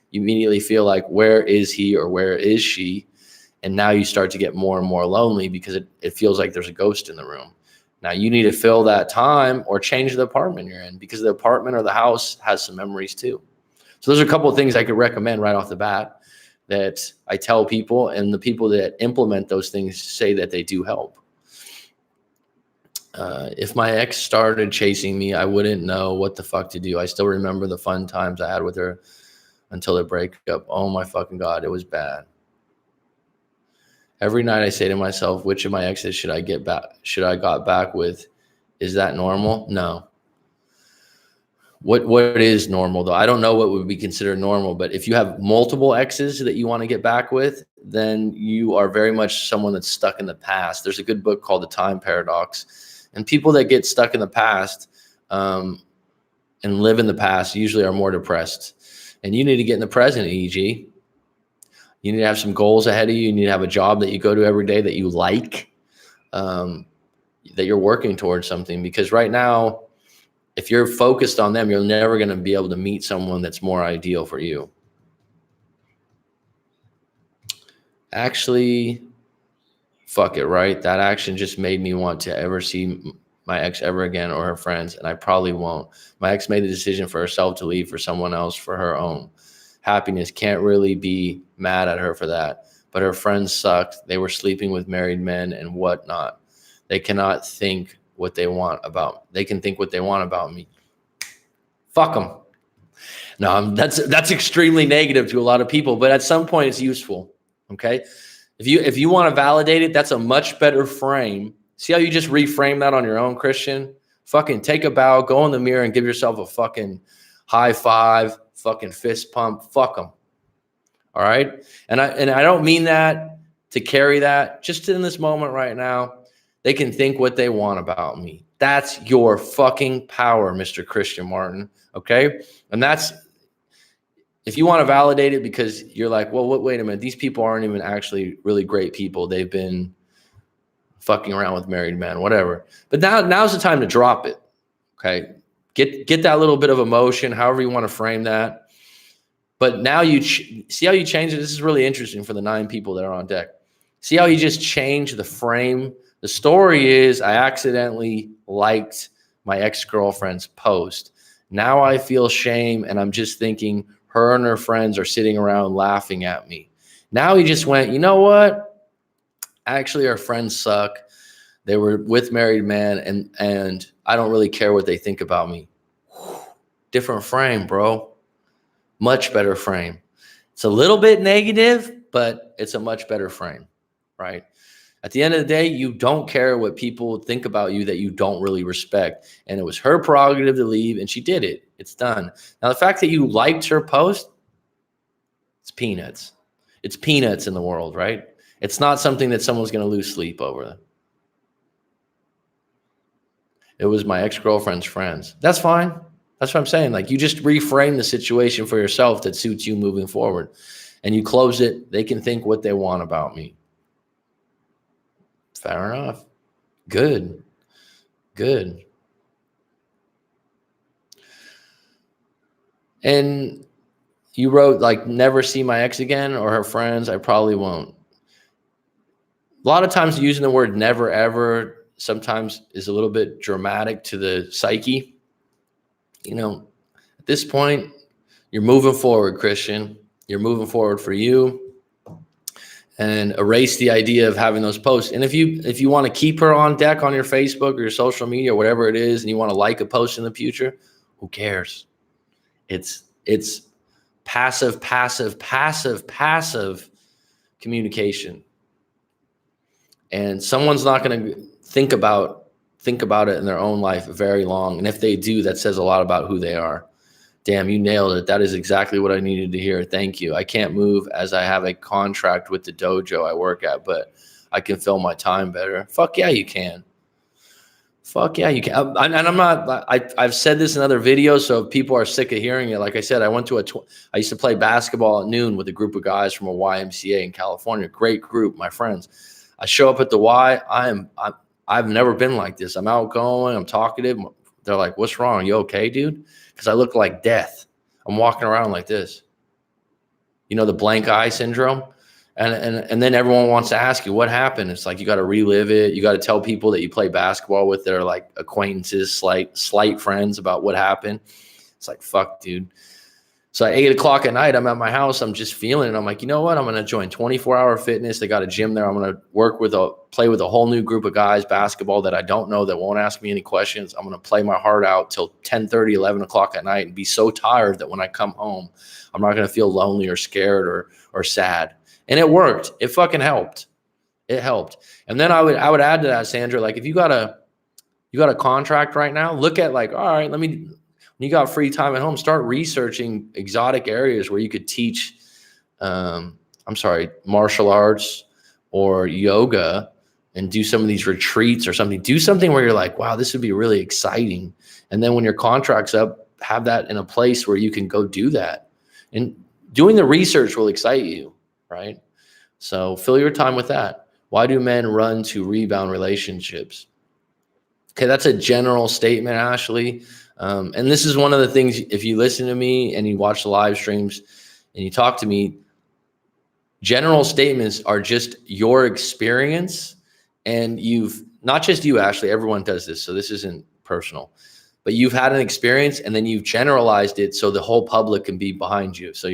You immediately feel like, where is he or where is she? And now you start to get more and more lonely because it feels like there's a ghost in the room. Now you need to fill that time or change the apartment you're in, because the apartment or the house has some memories too. So those are a couple of things I could recommend right off the bat that I tell people, and the people that implement those things say that they do help. If my ex started chasing me, I wouldn't know what the fuck to do. I still remember the fun times I had with her until the breakup. Oh my fucking God, it was bad. Every night I say to myself, which of my exes should I got back with? Is that normal? No. What is normal though? I don't know what would be considered normal, but if you have multiple exes that you want to get back with, then you are very much someone that's stuck in the past. There's a good book called The Time Paradox, and people that get stuck in the past and live in the past usually are more depressed. And you need to get in the present, EG. You need to have some goals ahead of you. You need to have a job that you go to every day that you like, that you're working towards something. Because right now, if you're focused on them, you're never going to be able to meet someone that's more ideal for you. Actually, fuck it, right? That action just made me want to ever see my ex ever again or her friends, and I probably won't. My ex made the decision for herself to leave for someone else for her own happiness. Can't really be mad at her for that. But her friends sucked. They were sleeping with married men and whatnot. They cannot think what they want about. They can think what they want about me. Fuck them. No, that's extremely negative to a lot of people, but at some point it's useful. Okay, if you want to validate it, that's a much better frame. See how you just reframe that on your own, Christian? Fucking take a bow, go in the mirror, and give yourself a fucking high five, fucking fist pump. Fuck them. All right, and I don't mean that to carry that. Just in this moment right now, they can think what they want about me. That's your fucking power, Mr. Christian Martin. Okay, and that's. If you want to validate it because you're like, well, wait a minute, these people aren't even actually really great people. They've been fucking around with married men, whatever. But now's the time to drop it. Okay. Get that little bit of emotion, however you want to frame that. But now you see how you change it. This is really interesting for the 9 people that are on deck. See how you just change the frame. The story is I accidentally liked my ex-girlfriend's post. Now I feel shame, and I'm just thinking, her and her friends are sitting around laughing at me. Now he just went, you know what? Actually, our friends suck. They were with married men, and I don't really care what they think about me. Different frame, bro. Much better frame. It's a little bit negative, but it's a much better frame. right? At the end of the day, you don't care what people think about you that you don't really respect. And it was her prerogative to leave, and she did it. It's done. Now, the fact that you liked her post, it's peanuts. It's peanuts in the world, right? It's not something that someone's going to lose sleep over. It was my ex-girlfriend's friends. That's fine. That's what I'm saying. Like, you just reframe the situation for yourself that suits you moving forward. And you close it. They can think what they want about me. Fair enough. Good. Good. And you wrote, like, never see my ex again or her friends. I probably won't. A lot of times using the word never ever sometimes is a little bit dramatic to the psyche. You know, at this point, you're moving forward, Christian. You're moving forward for you. And erase the idea of having those posts. And if you want to keep her on deck on your Facebook or your social media or whatever it is, and you want to like a post in the future, who cares? It's passive communication. And someone's not going to think about it in their own life very long. And if they do, that says a lot about who they are. Damn, you nailed it. That is exactly what I needed to hear. Thank you. I can't move as I have a contract with the dojo I work at, but I can fill my time better. Fuck yeah, you can. Fuck yeah, you can. And I'm not, I've said this in other videos, so if people are sick of hearing it, like I said, I used to play basketball at noon with a group of guys from a YMCA in California. Great group, my friends. I show up at the Y. I've never been like this. I'm outgoing. I'm talkative. They're like, what's wrong? You okay, dude? Because I look like death. I'm walking around like this. You know, the blank eye syndrome? And then everyone wants to ask you, what happened? It's like, you got to relive it. You got to tell people that you play basketball with that are like acquaintances, slight friends about what happened. It's like, fuck, dude. So at 8 o'clock at night, I'm at my house. I'm just feeling it. I'm like, you know what? I'm going to join 24-hour fitness. They got a gym there. I'm going to play with a whole new group of guys, basketball that I don't know, that won't ask me any questions. I'm going to play my heart out till 10:30, 11 o'clock at night and be so tired that when I come home, I'm not going to feel lonely or scared or sad. And it worked. It fucking helped. It helped. And then I would add to that, Sandra, like, if you got a contract right now, look at, like, all right, when you got free time at home, start researching exotic areas where you could teach, martial arts or yoga, and do some of these retreats or something. Do something where you're like, wow, this would be really exciting. And then when your contract's up, have that in a place where you can go do that. And doing the research will excite you, right? So fill your time with that. Why do men run to rebound relationships? Okay, that's a general statement, Ashley. And this is one of the things, if you listen to me and you watch the live streams and you talk to me, general statements are just your experience. And not just you, Ashley, everyone does this. So this isn't personal, but you've had an experience and then you've generalized it so the whole public can be behind you. So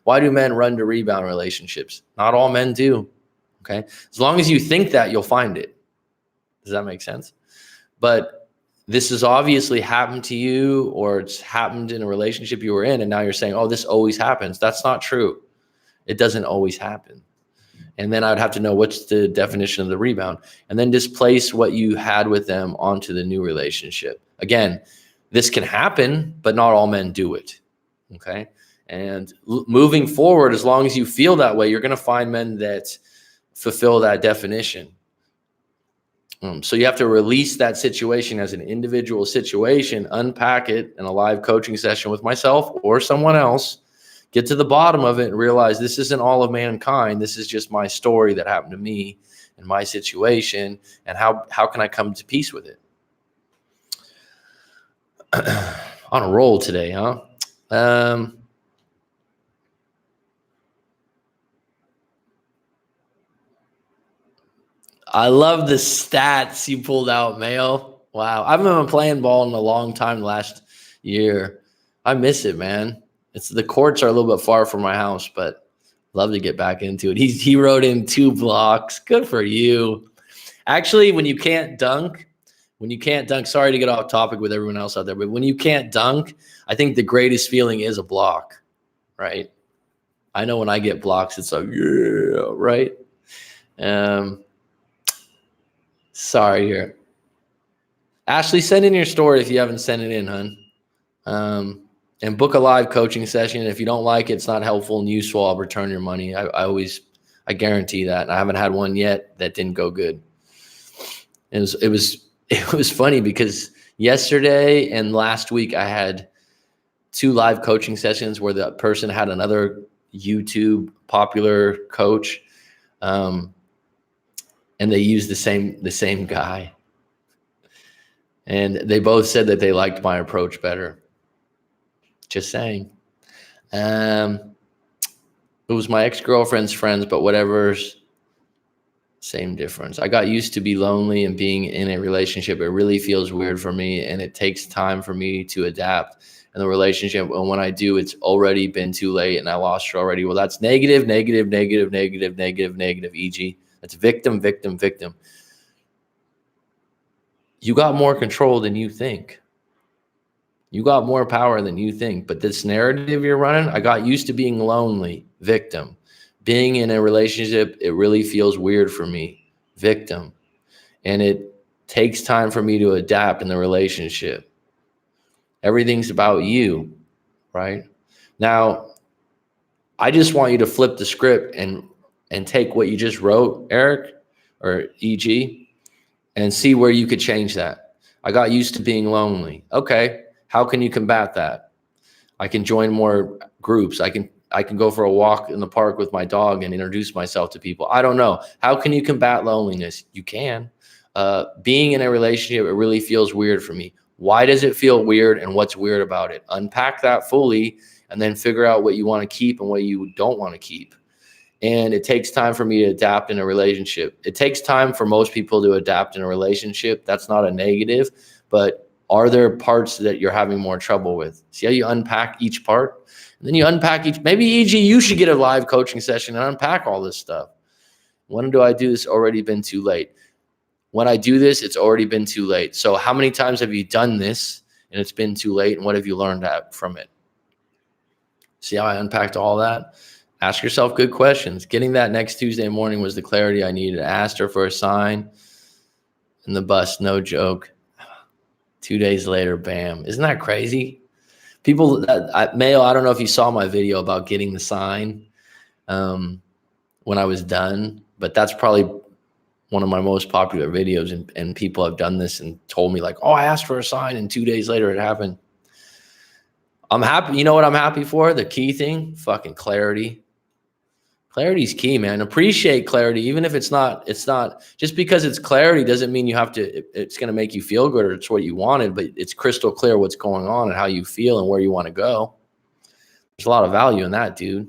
why do men run to rebound relationships? Not all men do. Okay. As long as you think that, you'll find it. Does that make sense? But this has obviously happened to you, or it's happened in a relationship you were in, and now you're saying, oh, this always happens. That's not true. It doesn't always happen. And then I would have to know what's the definition of the rebound, and then displace what you had with them onto the new relationship. Again, this can happen, but not all men do it. Okay. And moving forward, as long as you feel that way, you're going to find men that fulfill that definition. So you have to release that situation as an individual situation, unpack it in a live coaching session with myself or someone else, get to the bottom of it and realize this isn't all of mankind. This is just my story that happened to me and my situation. And how can I come to peace with it? On a roll today, huh? I love the stats you pulled out, Mayo. Wow. I haven't been playing ball in a long time last year. I miss it, man. The courts are a little bit far from my house, but love to get back into it. He wrote in 2 blocks. Good for you. Actually, when you can't dunk, sorry to get off topic with everyone else out there, but when you can't dunk, I think the greatest feeling is a block, right? I know when I get blocks, it's like, yeah, right? Sorry here. Ashley, send in your story if you haven't sent it in, hun. And book a live coaching session. If you don't like it, it's not helpful and useful, I'll return your money. I guarantee that. I haven't had one yet that didn't go good. It was funny because yesterday and last week I had 2 live coaching sessions where the person had another YouTube popular coach, and they used the same guy, and they both said that they liked my approach better. Just saying. It was my ex-girlfriend's friends, but whatever's, same difference. I got used to be lonely and being in a relationship. It really feels weird for me, and it takes time for me to adapt in the relationship. And when I do, it's already been too late and I lost her already. Well, that's negative, EG. That's victim. You got more control than you think. You got more power than you think. But this narrative you're running, I got used to being lonely, victim. Being in a relationship, it really feels weird for me, victim. And it takes time for me to adapt in the relationship. Everything's about you, right? Now, I just want you to flip the script and take what you just wrote, Eric, or EG, and see where you could change that. I got used to being lonely. Okay, how can you combat that? I can join more groups. I can go for a walk in the park with my dog and introduce myself to people. I don't know. How can you combat loneliness? You can. Being in a relationship, it really feels weird for me. Why does it feel weird and what's weird about it? Unpack that fully and then figure out what you want to keep and what you don't want to keep. And it takes time for me to adapt in a relationship. It takes time for most people to adapt in a relationship. That's not a negative, but are there parts that you're having more trouble with? See how you unpack each part? And then you unpack each, maybe EG, you should get a live coaching session and unpack all this stuff. When do I do this? Already been too late. When I do this, it's already been too late. So how many times have you done this and it's been too late? And what have you learned from it? See how I unpacked all that? Ask yourself good questions. Getting that next Tuesday morning was the clarity I needed. I asked her for a sign in the bus, no joke. 2 days later, bam. Isn't that crazy? People, Mayo, I don't know if you saw my video about getting the sign when I was done, but that's probably one of my most popular videos, and people have done this and told me like, oh, I asked for a sign and 2 days later it happened. I'm happy. You know what I'm happy for? The key thing, fucking clarity. Clarity is key, man. Appreciate clarity. Even if it's not just because it's clarity doesn't mean you have to, it's going to make you feel good or it's what you wanted, but it's crystal clear what's going on and how you feel and where you want to go. There's a lot of value in that, dude.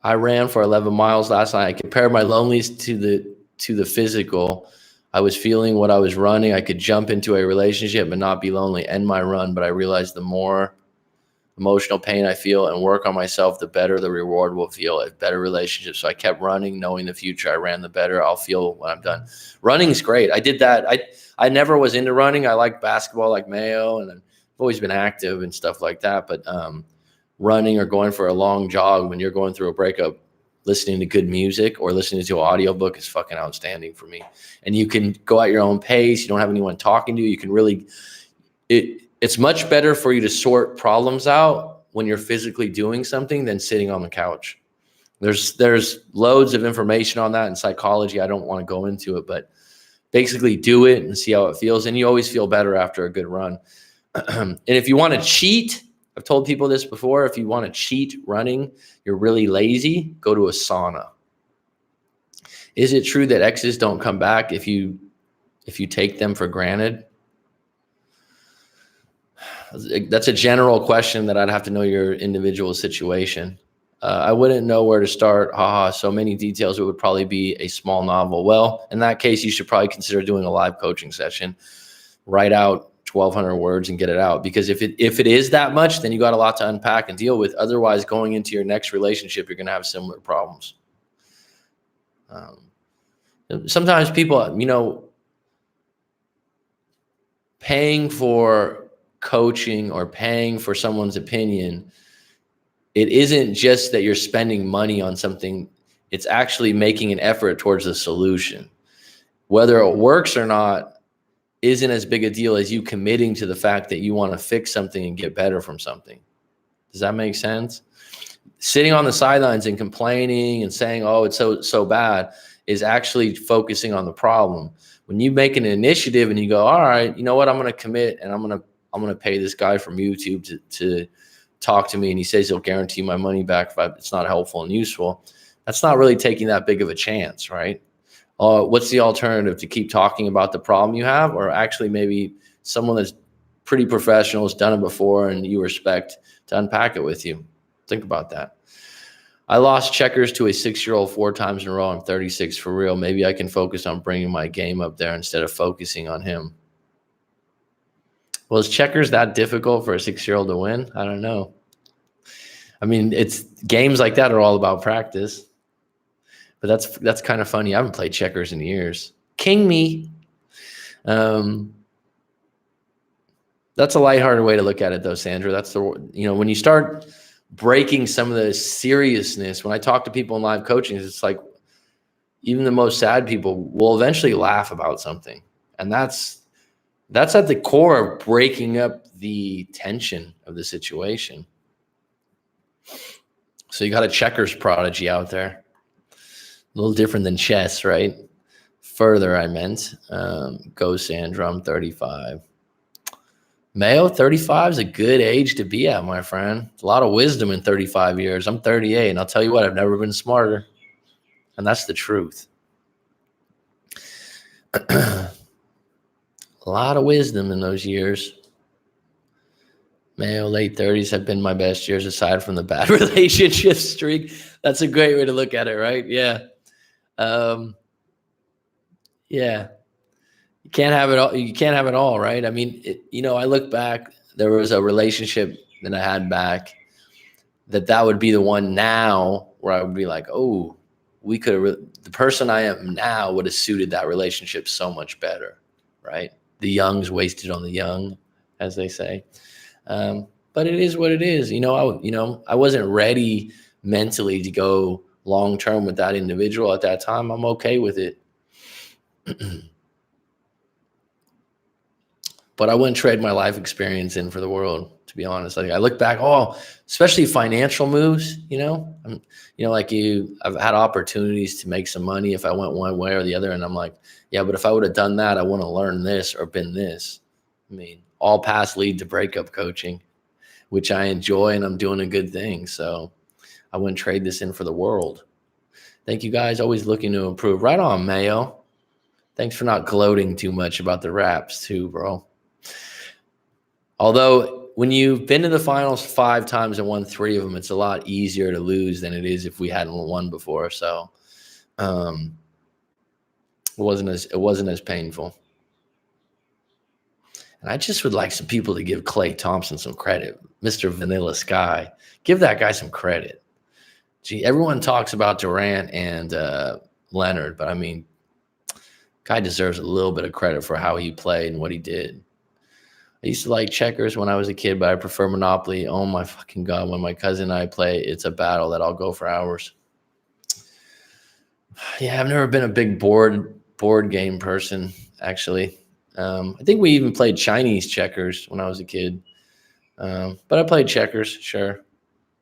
I ran for 11 miles last night. I compared my loneliness to the physical. I was feeling what I was running. I could jump into a relationship and not be lonely, end my run, but I realized the more emotional pain I feel and work on myself, the better the reward will feel, a better relationship. So I kept running, knowing the future I ran, the better I'll feel when I'm done. Running is great. I did that. I never was into running. I like basketball like Mayo, and I've always been active and stuff like that. But running or going for a long jog when you're going through a breakup, listening to good music or listening to an audiobook is fucking outstanding for me. And you can go at your own pace. You don't have anyone talking to you. You can really, it's much better for you to sort problems out when you're physically doing something than sitting on the couch. There's loads of information on that in psychology. I don't want to go into it, but basically do it and see how it feels. And you always feel better after a good run. And if you want to cheat, I've told people this before, if you want to cheat running, you're really lazy, go to a sauna. Is it true that exes don't come back if you take them for granted? That's a general question that I'd have to know your individual situation. I wouldn't know where to start. So many details. It would probably be a small novel. Well, in that case, you should probably consider doing a live coaching session. Write out 1,200 words and get it out. Because if it is that much, then you got a lot to unpack and deal with. Otherwise, going into your next relationship, you're going to have similar problems. Sometimes people, paying for coaching or paying for someone's opinion it isn't just that you're spending money on something. It's actually making an effort towards the solution. Whether it works or not isn't as big a deal as you committing to the fact that you want to fix something and get better from something. Does that make sense? Sitting on the sidelines and complaining and saying, oh, it's so bad, is actually focusing on the problem. When you make an initiative and you go, all right, you know what, I'm going to commit, and I'm going to pay this guy from YouTube to talk to me, and he says he'll guarantee my money back if it's not helpful and useful. That's not really taking that big of a chance, right? What's the alternative? To keep talking about the problem you have, or actually maybe someone that's pretty professional, has done it before, and you respect, to unpack it with you? Think about that. I lost checkers to a 6-year-old 4 times in a row. I'm 36 for real. Maybe I can focus on bringing my game up there instead of focusing on him. Well, is checkers that difficult for a 6-year-old to win? I don't know. I mean, it's games like that are all about practice. But that's kind of funny. I haven't played checkers in years. King me. That's a lighthearted way to look at it, though, Sandra. That's when you start breaking some of the seriousness. When I talk to people in live coaching, it's like even the most sad people will eventually laugh about something, and that's at the core of breaking up the tension of the situation. So you got a checkers prodigy out there, a little different than chess, right? Further, I meant. Go Sandra, I'm 35. Mayo, 35 is a good age to be at, my friend. A lot of wisdom in 35 years. I'm 38, and I'll tell you what, I've never been smarter. And that's the truth. A lot of wisdom in those years. Mayo, late 30s have been my best years aside from the bad relationship streak. That's a great way to look at it, right? Yeah. Yeah. You can't have it all. You can't have it all, right? I mean, I look back, there was a relationship that I had back that would be the one now where I would be like, oh, the person I am now would have suited that relationship so much better, right? The young's wasted on the young, as they say. But it is what it is. I wasn't ready mentally to go long-term with that individual at that time. I'm okay with it. But I wouldn't trade my life experience in for the world, to be honest. Like I look back, especially financial moves, I've had opportunities to make some money if I went one way or the other. And I'm like, yeah, but if I would have done that, I want to learn this or been this. I mean, all paths lead to breakup coaching, which I enjoy, and I'm doing a good thing. So I wouldn't trade this in for the world. Thank you guys. Always looking to improve. Right on, Mayo. Thanks for not gloating too much about the raps too, bro. Although when you've been to the finals 5 times and won 3 of them, it's a lot easier to lose than it is if we hadn't won before. So it wasn't as painful. And I just would like some people to give Klay Thompson some credit. Mr. Vanilla Sky. Give that guy some credit. Gee, everyone talks about Durant and Leonard, but I mean, guy deserves a little bit of credit for how he played and what he did. I used to like checkers when I was a kid, but I prefer Monopoly. Oh my fucking God. When my cousin and I play, it's a battle that I'll go for hours. Yeah, I've never been a big board game person, actually. I think we even played Chinese checkers when I was a kid. But I played checkers, sure.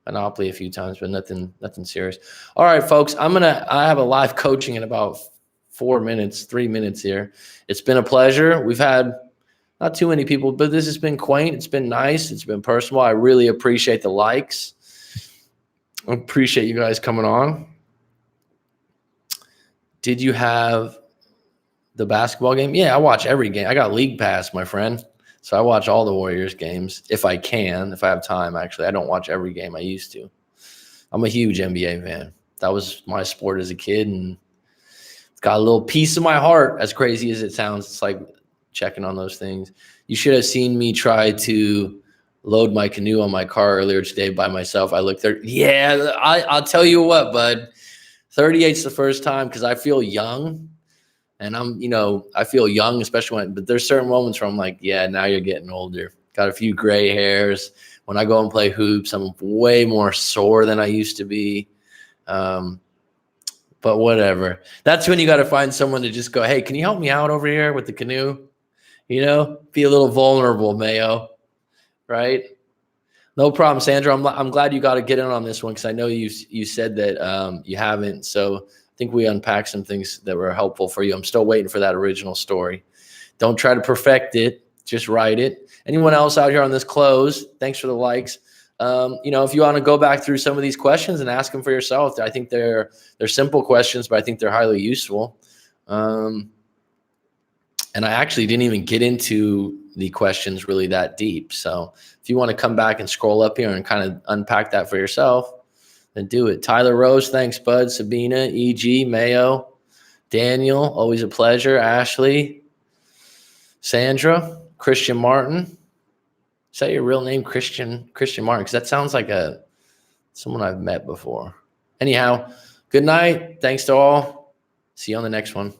Monopoly a few times, but nothing serious. All right, folks, I have a live coaching in about 3 minutes here. It's been a pleasure. We've had not too many people, but this has been quaint. It's been nice. It's been personal. I really appreciate the likes. I appreciate you guys coming on. Did you have the basketball game? Yeah, I watch every game. I got League Pass, my friend. So I watch all the Warriors games if I can, if I have time, actually. I don't watch every game I used to. I'm a huge NBA fan. That was my sport as a kid, and it's got a little piece of my heart, as crazy as it sounds. It's like checking on those things. You should have seen me try to load my canoe on my car earlier today by myself. I looked there. Yeah, I'll tell you what, bud. 38's the first time because I feel young. And I feel young, especially but there's certain moments where I'm like, yeah, now you're getting older. Got a few gray hairs. when I go and play hoops, I'm way more sore than I used to be. But whatever. That's when you got to find someone to just go, hey, can you help me out over here with the canoe? You know, be a little vulnerable, Mayo, right? No problem, Sandra. I'm glad you got to get in on this one because I know you said that you haven't. So I think we unpacked some things that were helpful for you. I'm still waiting for that original story. Don't try to perfect it. Just write it. Anyone else out here on this close? Thanks for the likes. If you want to go back through some of these questions and ask them for yourself, I think they're simple questions, but I think they're highly useful. And I actually didn't even get into the questions really that deep. So if you want to come back and scroll up here and kind of unpack that for yourself, then do it. Tyler Rose, thanks, bud. Sabina, EG, Mayo, Daniel, always a pleasure. Ashley, Sandra, Christian Martin. Is that your real name, Christian Martin? Because that sounds like someone I've met before. Anyhow, good night. Thanks to all. See you on the next one.